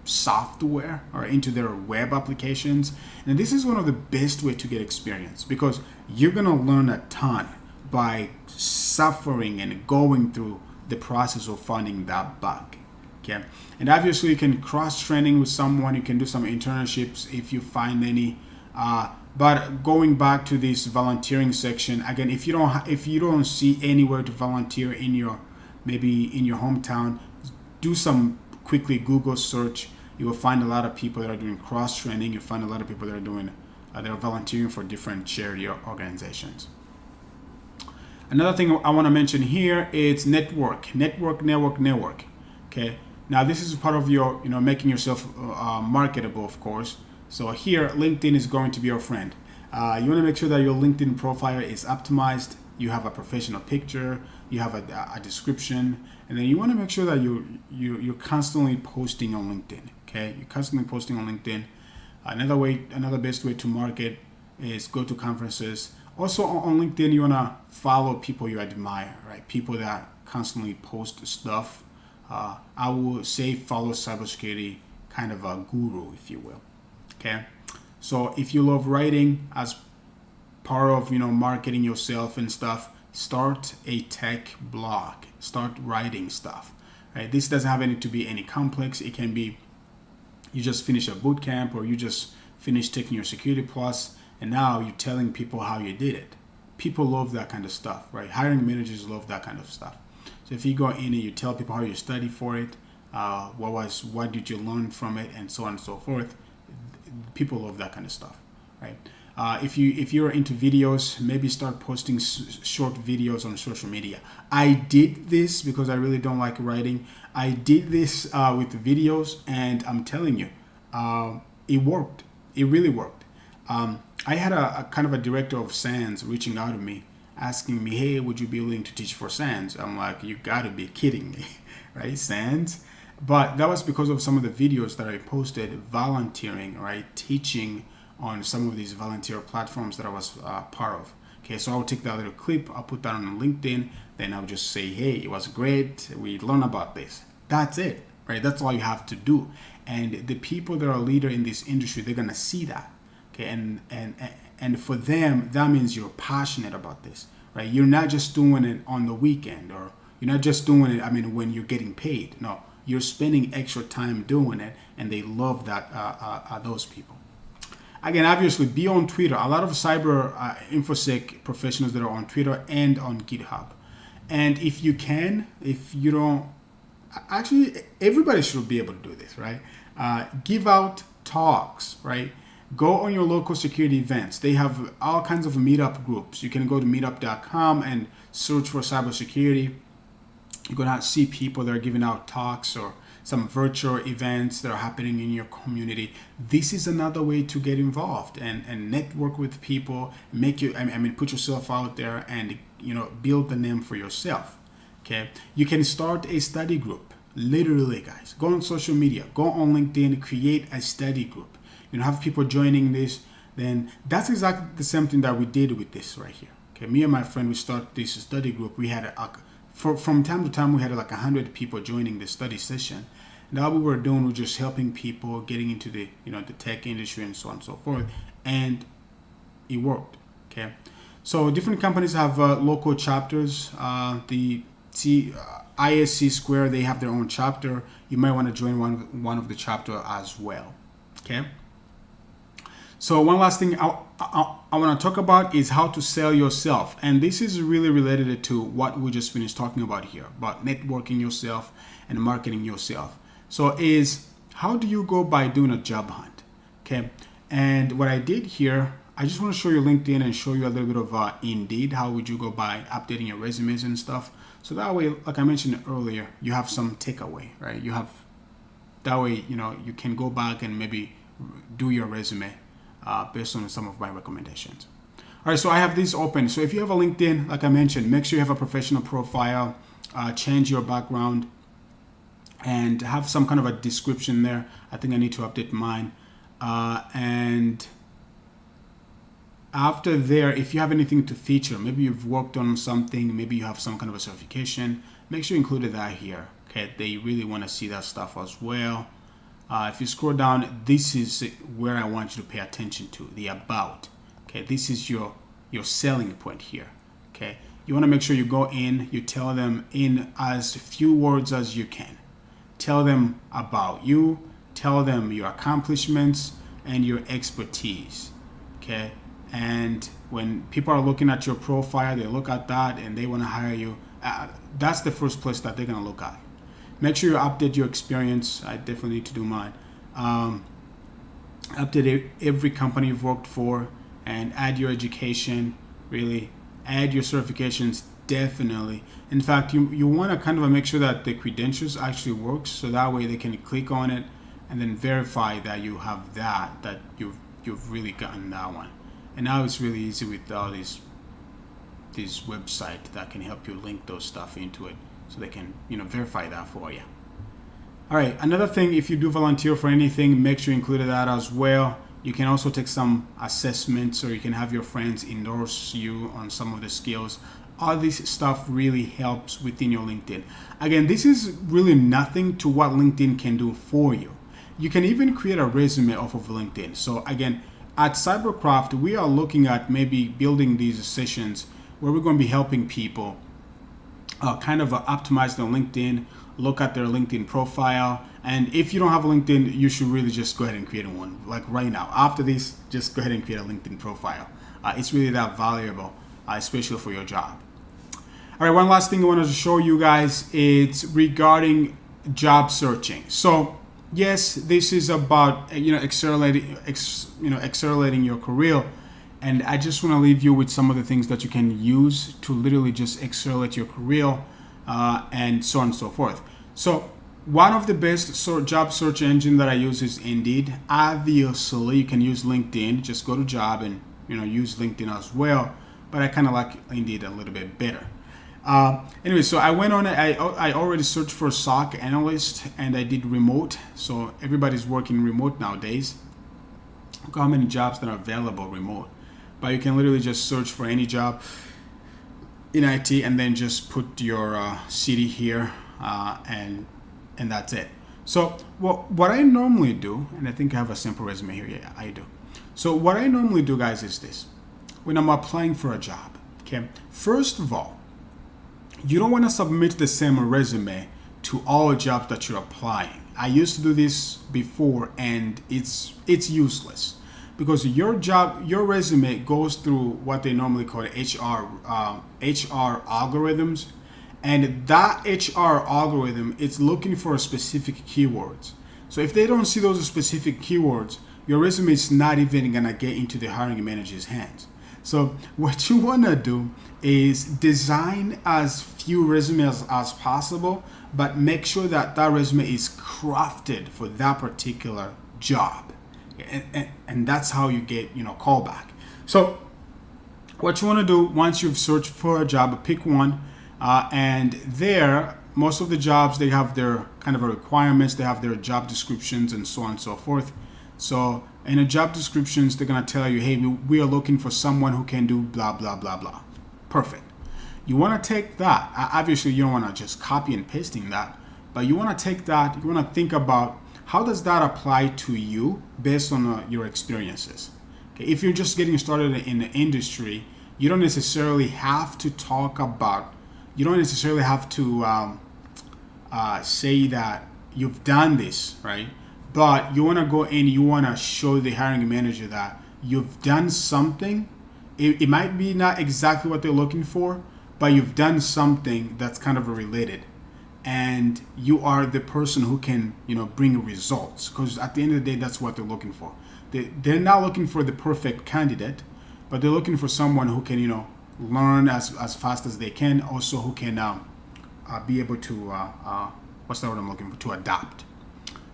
software or into their web applications. And this is one of the best way to get experience, because you're gonna learn a ton by suffering and going through the process of finding that bug. Okay, and obviously you can cross training with someone. You can do some internships if you find any. But going back to this volunteering section again, if you don't see anywhere to volunteer in your hometown, do some quickly Google search. You will find a lot of people that are doing cross training. You find a lot of people that are doing they're volunteering for different charity organizations. Another thing I want to mention here is network. Okay, now this is part of your making yourself marketable, of course. So here, LinkedIn is going to be your friend. You want to make sure that your LinkedIn profile is optimized. You have a professional picture. You have a description, and then you want to make sure that you're constantly posting on LinkedIn. Okay, you're constantly posting on LinkedIn. Another best way to market is go to conferences. Also on LinkedIn, you want to follow people you admire, right? People that constantly post stuff. I will say follow cybersecurity kind of a guru, if you will. Okay, so if you love writing as part of marketing yourself and stuff, start a tech blog. Start writing stuff. Right? This doesn't have to be any complex. It can be you just finish a boot camp, or you just finished taking your Security Plus, and now you're telling people how you did it. People love that kind of stuff, right? Hiring managers love that kind of stuff. So if you go in and you tell people how you study for it, what did you learn from it, and so on and so forth. People love that kind of stuff, right? If you're into videos, maybe start posting short videos on social media. I did this because I really don't like writing. I did this with videos, and I'm telling you, it worked. It really worked. I had a kind of a director of SANS reaching out to me, asking me, hey, would you be willing to teach for SANS? I'm like, you gotta be kidding me, right? SANS? But that was because of some of the videos that I posted volunteering, right? Teaching on some of these volunteer platforms that I was part of. Okay, so I'll take that little clip, I'll put that on LinkedIn, then I'll just say, hey, it was great, we learned about this. That's it, right? That's all you have to do. And the people that are leader in this industry, they're gonna see that. Okay, and for them, that means you're passionate about this, right? You're not just doing it on the weekend, or you're not just doing it, when you're getting paid. No, you're spending extra time doing it, and they love that, those people. Again, obviously, be on Twitter. A lot of cyber infosec professionals that are on Twitter and on GitHub. And if you don't, actually, everybody should be able to do this, right? Give out talks, right? Go on your local security events. They have all kinds of meetup groups. You can go to meetup.com and search for cybersecurity. You're going to see people that are giving out talks or some virtual events that are happening in your community. This is another way to get involved and network with people, make you, I mean, put yourself out there and, you know, build the name for yourself. Okay. You can start a study group. Literally, guys, go on social media, go on LinkedIn, create a study group. You know, have people joining this. Then that's exactly the same thing that we did with this right here. Okay, me and my friend, we started this study group. We had from time to time we had like 100 people joining the study session. And all we were doing was just helping people getting into the, you know, the tech industry and so on and so forth. And it worked. Okay, so different companies have local chapters. The ISC Square, they have their own chapter. You might want to join one of the chapter as well. Okay. So one last thing I want to talk about is how to sell yourself, and this is really related to what we just finished talking about here about networking yourself and marketing yourself. So is how do you go by doing a job hunt? Okay. And what I did here, I just want to show you LinkedIn and show you a little bit of Indeed. How would you go by updating your resumes and stuff? So that way, like I mentioned earlier, you have some takeaway, right? You have, that way, you know, you can go back and maybe do your resume based on some of my recommendations. All right, so I have these open. So if you have a LinkedIn, like I mentioned, make sure you have a professional profile, change your background, and have some kind of a description there. I think I need to update mine. And after there, if you have anything to feature, maybe you've worked on something, maybe you have some kind of a certification, make sure you include that here. Okay, they really want to see that stuff as well. If you scroll down, this is where I want you to pay attention to, the about. Okay, this is your selling point here. Okay, you want to make sure you go in, you tell them in as few words as you can. Tell them about you, tell them your accomplishments and your expertise. Okay. And when people are looking at your profile, they look at that and they want to hire you. That's the first place that they're going to look at. Make sure you update your experience. I definitely need to do mine. Update every company you've worked for and add your education. Really add your certifications. Definitely. In fact, you want to kind of make sure that the credentials actually works, so that way they can click on it and then verify that you have that you've really gotten that one. And now it's really easy with all these websites that can help you link those stuff into it, so they can, you know, verify that for you. All right, another thing, if you do volunteer for anything, make sure you include that as well. You can also take some assessments, or you can have your friends endorse you on some of the skills. All this stuff really helps within your LinkedIn. Again, this is really nothing to what LinkedIn can do for you. You can even create a resume off of LinkedIn. So again, at Cybercraft, we are looking at maybe building these sessions where we're going to be helping people kind of optimize their LinkedIn, look at their LinkedIn profile. And if you don't have a LinkedIn, you should really just go ahead and create one. Like right now, after this, just go ahead and create a LinkedIn profile. It's really that valuable, especially for your job. All right, one last thing I wanted to show you guys is regarding job searching. So yes, this is about, you know, accelerating your career, and I just want to leave you with some of the things that you can use to literally just accelerate your career, and so on and so forth. So one of the best job search engine that I use is Indeed. Obviously, you can use LinkedIn. Just go to job and, you know, use LinkedIn as well. But I kind of like Indeed a little bit better. Anyway, so I went on, I already searched for a SOC analyst, and I did remote. So everybody's working remote nowadays. Look how many jobs that are available remote. But you can literally just search for any job in IT and then just put your city here, and that's it. So what I normally do, and I think I have a simple resume here. Yeah, I do. So what I normally do, guys, is this. When I'm applying for a job, okay, first of all, you don't want to submit the same resume to all jobs that you're applying. I used to do this before, and it's useless, because your resume goes through what they normally call HR algorithms, and that HR algorithm is looking for specific keywords. So if they don't see those specific keywords, your resume is not even gonna get into the hiring manager's hands. So what you want to do is design as few resumes as possible, but make sure that that resume is crafted for that particular job. And that's how you get, callback. So what you want to do once you've searched for a job, pick one, and there, most of the jobs, they have their kind of requirements, they have their job descriptions and so on and so forth. So in the job descriptions, they're going to tell you, hey, we are looking for someone who can do blah, blah, blah, blah. Perfect. You want to take that. Obviously, you don't want to just copy and pasting that, but you want to take that, you want to think about how does that apply to you based on your experiences. Okay, if you're just getting started in the industry, you don't necessarily have to talk about, you don't necessarily have to say that you've done this, right? But you want to go in, you want to show the hiring manager that you've done something. It might be not exactly what they're looking for, but you've done something that's kind of related. And you are the person who can, bring results. Because at the end of the day, that's what they're looking for. They're not looking for the perfect candidate, but they're looking for someone who can, learn as fast as they can. Also, who can be able to, what's the word I'm looking for? To adapt.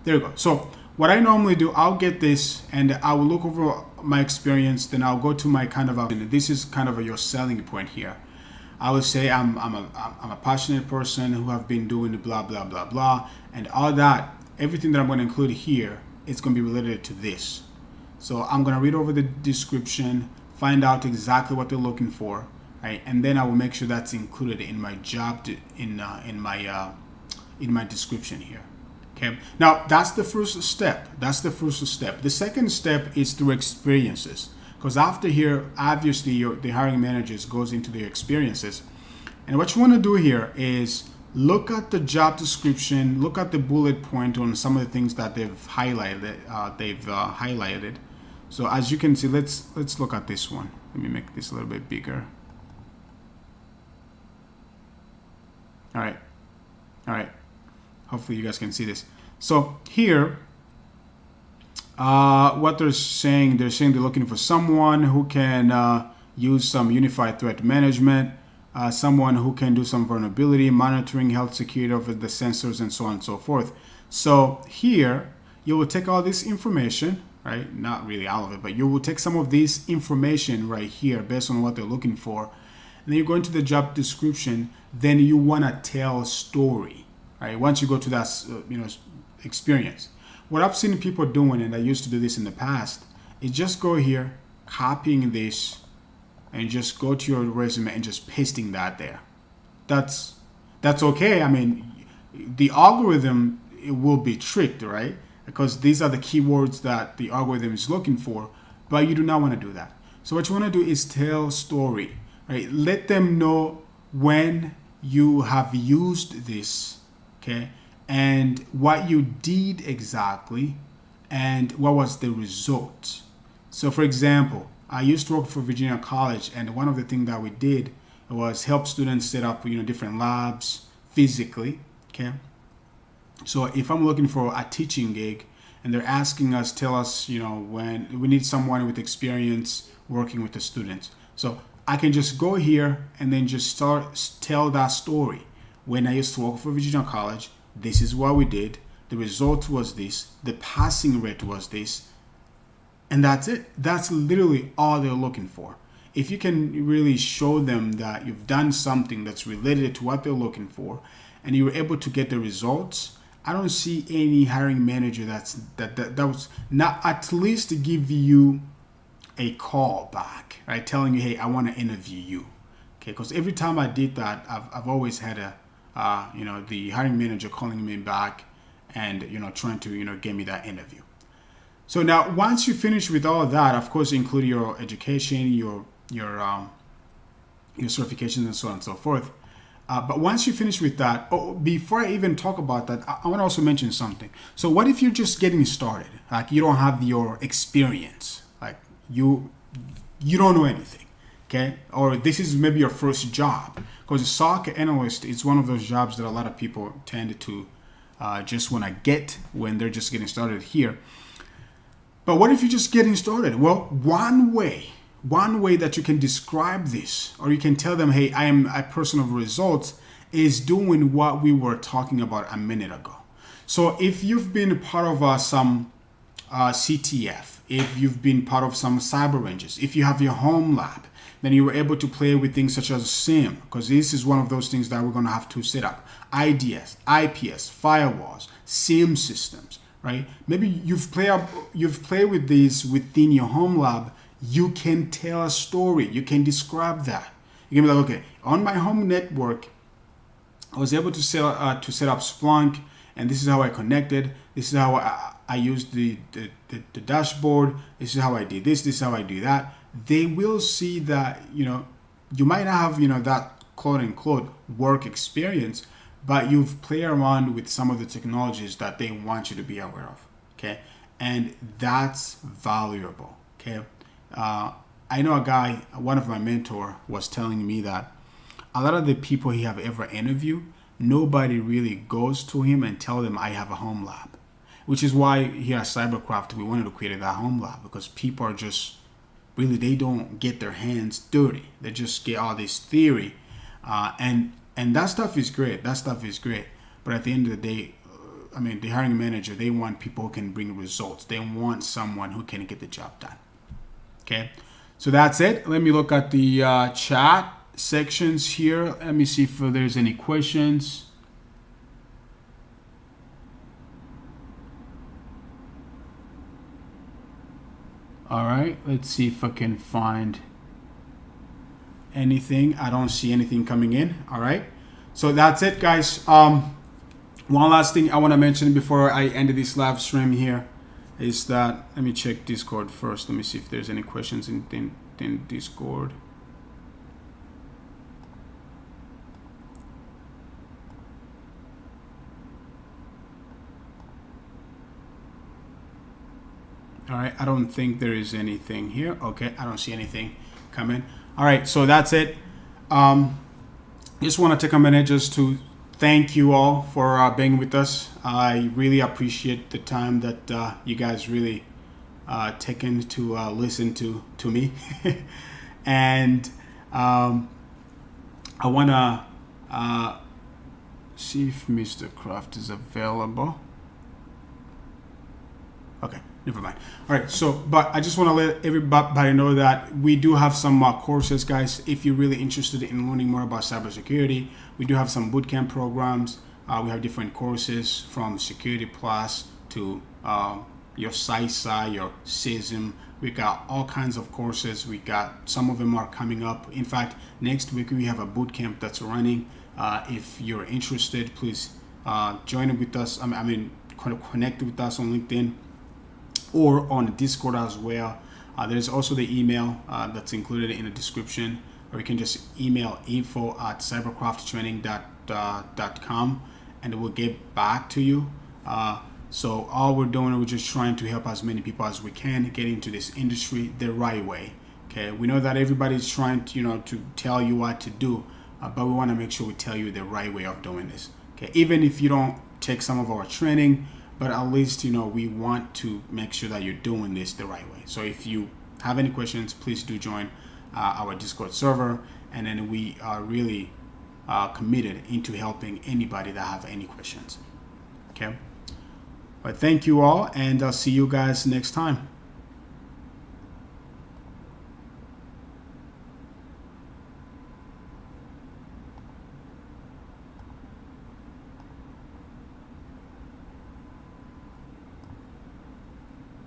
There you go. So what I normally do, I'll get this and I will look over my experience. Then I'll go to my kind of, this is kind of your selling point here. I would say I'm a passionate person who have been doing the blah, blah, blah, blah. And all that, everything that I'm going to include here, it's going to be related to this. So I'm going to read over the description, find out exactly what they're looking for, right? And then I will make sure that's included in my job, in my description here. Okay. Now that's the first step. The second step is through experiences. Because after here, obviously, the hiring managers goes into their experiences. And what you want to do here is look at the job description, look at the bullet point on some of the things that they've highlighted. So as you can see, let's look at this one. Let me make this a little bit bigger. All right. Hopefully you guys can see this. So here, what they're saying they're looking for someone who can use some unified threat management, someone who can do some vulnerability monitoring, health security over the sensors, and so on and so forth. So here you will take all this information, right? Not really all of it, but you will take some of this information right here based on what they're looking for. And then you go into the job description. Then you want to tell a story, right? Once you go to that, experience. What I've seen people doing, and I used to do this in the past, is just go here, copying this, and just go to your resume and just pasting that there. That's okay. I mean, the algorithm, it will be tricked, right? Because these are the keywords that the algorithm is looking for, but you do not want to do that. So what you want to do is tell story, right? Let them know when you have used this, okay? And what you did exactly, and what was the result. So for example, I used to work for Virginia College, and one of the things that we did was help students set up, different labs physically, okay? So if I'm looking for a teaching gig and they're asking us, tell us, when we need someone with experience working with the students. So I can just go here and then just tell that story. When I used to work for Virginia College, this is what we did. The result was this. The passing rate was this. And that's it. That's literally all they're looking for. If you can really show them that you've done something that's related to what they're looking for, and you were able to get the results, I don't see any hiring manager that was not at least to give you a call back, right? Telling you, hey, I want to interview you. Okay, because every time I did that, I've always had the hiring manager calling me back and, trying to, get me that interview. So now, once you finish with all that, of course, include your education, your certifications, and so on and so forth. But once you finish with that, before I even talk about that, I want to also mention something. So what if you're just getting started? Like you don't have your experience, like you don't know anything, okay? Or this is maybe your first job. Because a SOC analyst is one of those jobs that a lot of people tend to just want to get when they're just getting started here. But what if you're just getting started? Well, one way that you can describe this, or you can tell them, hey, I am a person of results, is doing what we were talking about a minute ago. So if you've been part of some CTF, if you've been part of some cyber ranges, if you have your home lab, then you were able to play with things such as SIM, because this is one of those things that we're going to have to set up. IDS, IPS, firewalls, SIM systems, right? Maybe you've played with these within your home lab. You can tell a story. You can describe that. You can be like, okay, on my home network, I was able to set up Splunk, and this is how I connected. This is how I used the dashboard. This is how I did this. This is how I do that. They will see that, you might not have, that quote unquote work experience, but you've played around with some of the technologies that they want you to be aware of. Okay. And that's valuable. Okay. I know a guy, one of my mentor was telling me that a lot of the people he have ever interviewed, nobody really goes to him and tell them I have a home lab, which is why here at Cybercraft, we wanted to create that home lab, because people are just really, they don't get their hands dirty. They just get all this theory. And that stuff is great. That stuff is great. But at the end of the day, the hiring manager, they want people who can bring results. They want someone who can get the job done. Okay. So that's it. Let me look at the chat sections here. Let me see if there's any questions. All right, let's see if I can find anything. I don't see anything coming in. All right, so that's it, guys. One last thing I want to mention before I end this live stream here is that, let me check Discord first. Let me see if there's any questions in Discord. All right, I don't think there is anything here. Okay, I don't see anything coming. All right, so that's it. Just want to take a minute just to thank you all for being with us. I really appreciate the time that you guys really taken to listen to me. And I want to see if Mr. Kraft is available. Okay, never mind. All right, so, but I just want to let everybody know that we do have some courses, guys. If you're really interested in learning more about cybersecurity, we do have some bootcamp programs. We have different courses from Security Plus to your CISA, your CISM. We got all kinds of courses. We got, some of them are coming up. In fact, next week we have a bootcamp that's running. If you're interested, please join with us. Connect with us on LinkedIn or on Discord as well. There's also the email that's included in the description, or you can just email info@cybercrafttraining.com and it will get back to you. So all we're doing, we're just trying to help as many people as we can get into this industry the right way. Okay, we know that everybody's trying to, to tell you what to do, but we want to make sure we tell you the right way of doing this. Okay, even if you don't take some of our training, but at least, we want to make sure that you're doing this the right way. So if you have any questions, please do join our Discord server. And then we are really committed into helping anybody that have any questions. Okay. But thank you all, and I'll see you guys next time.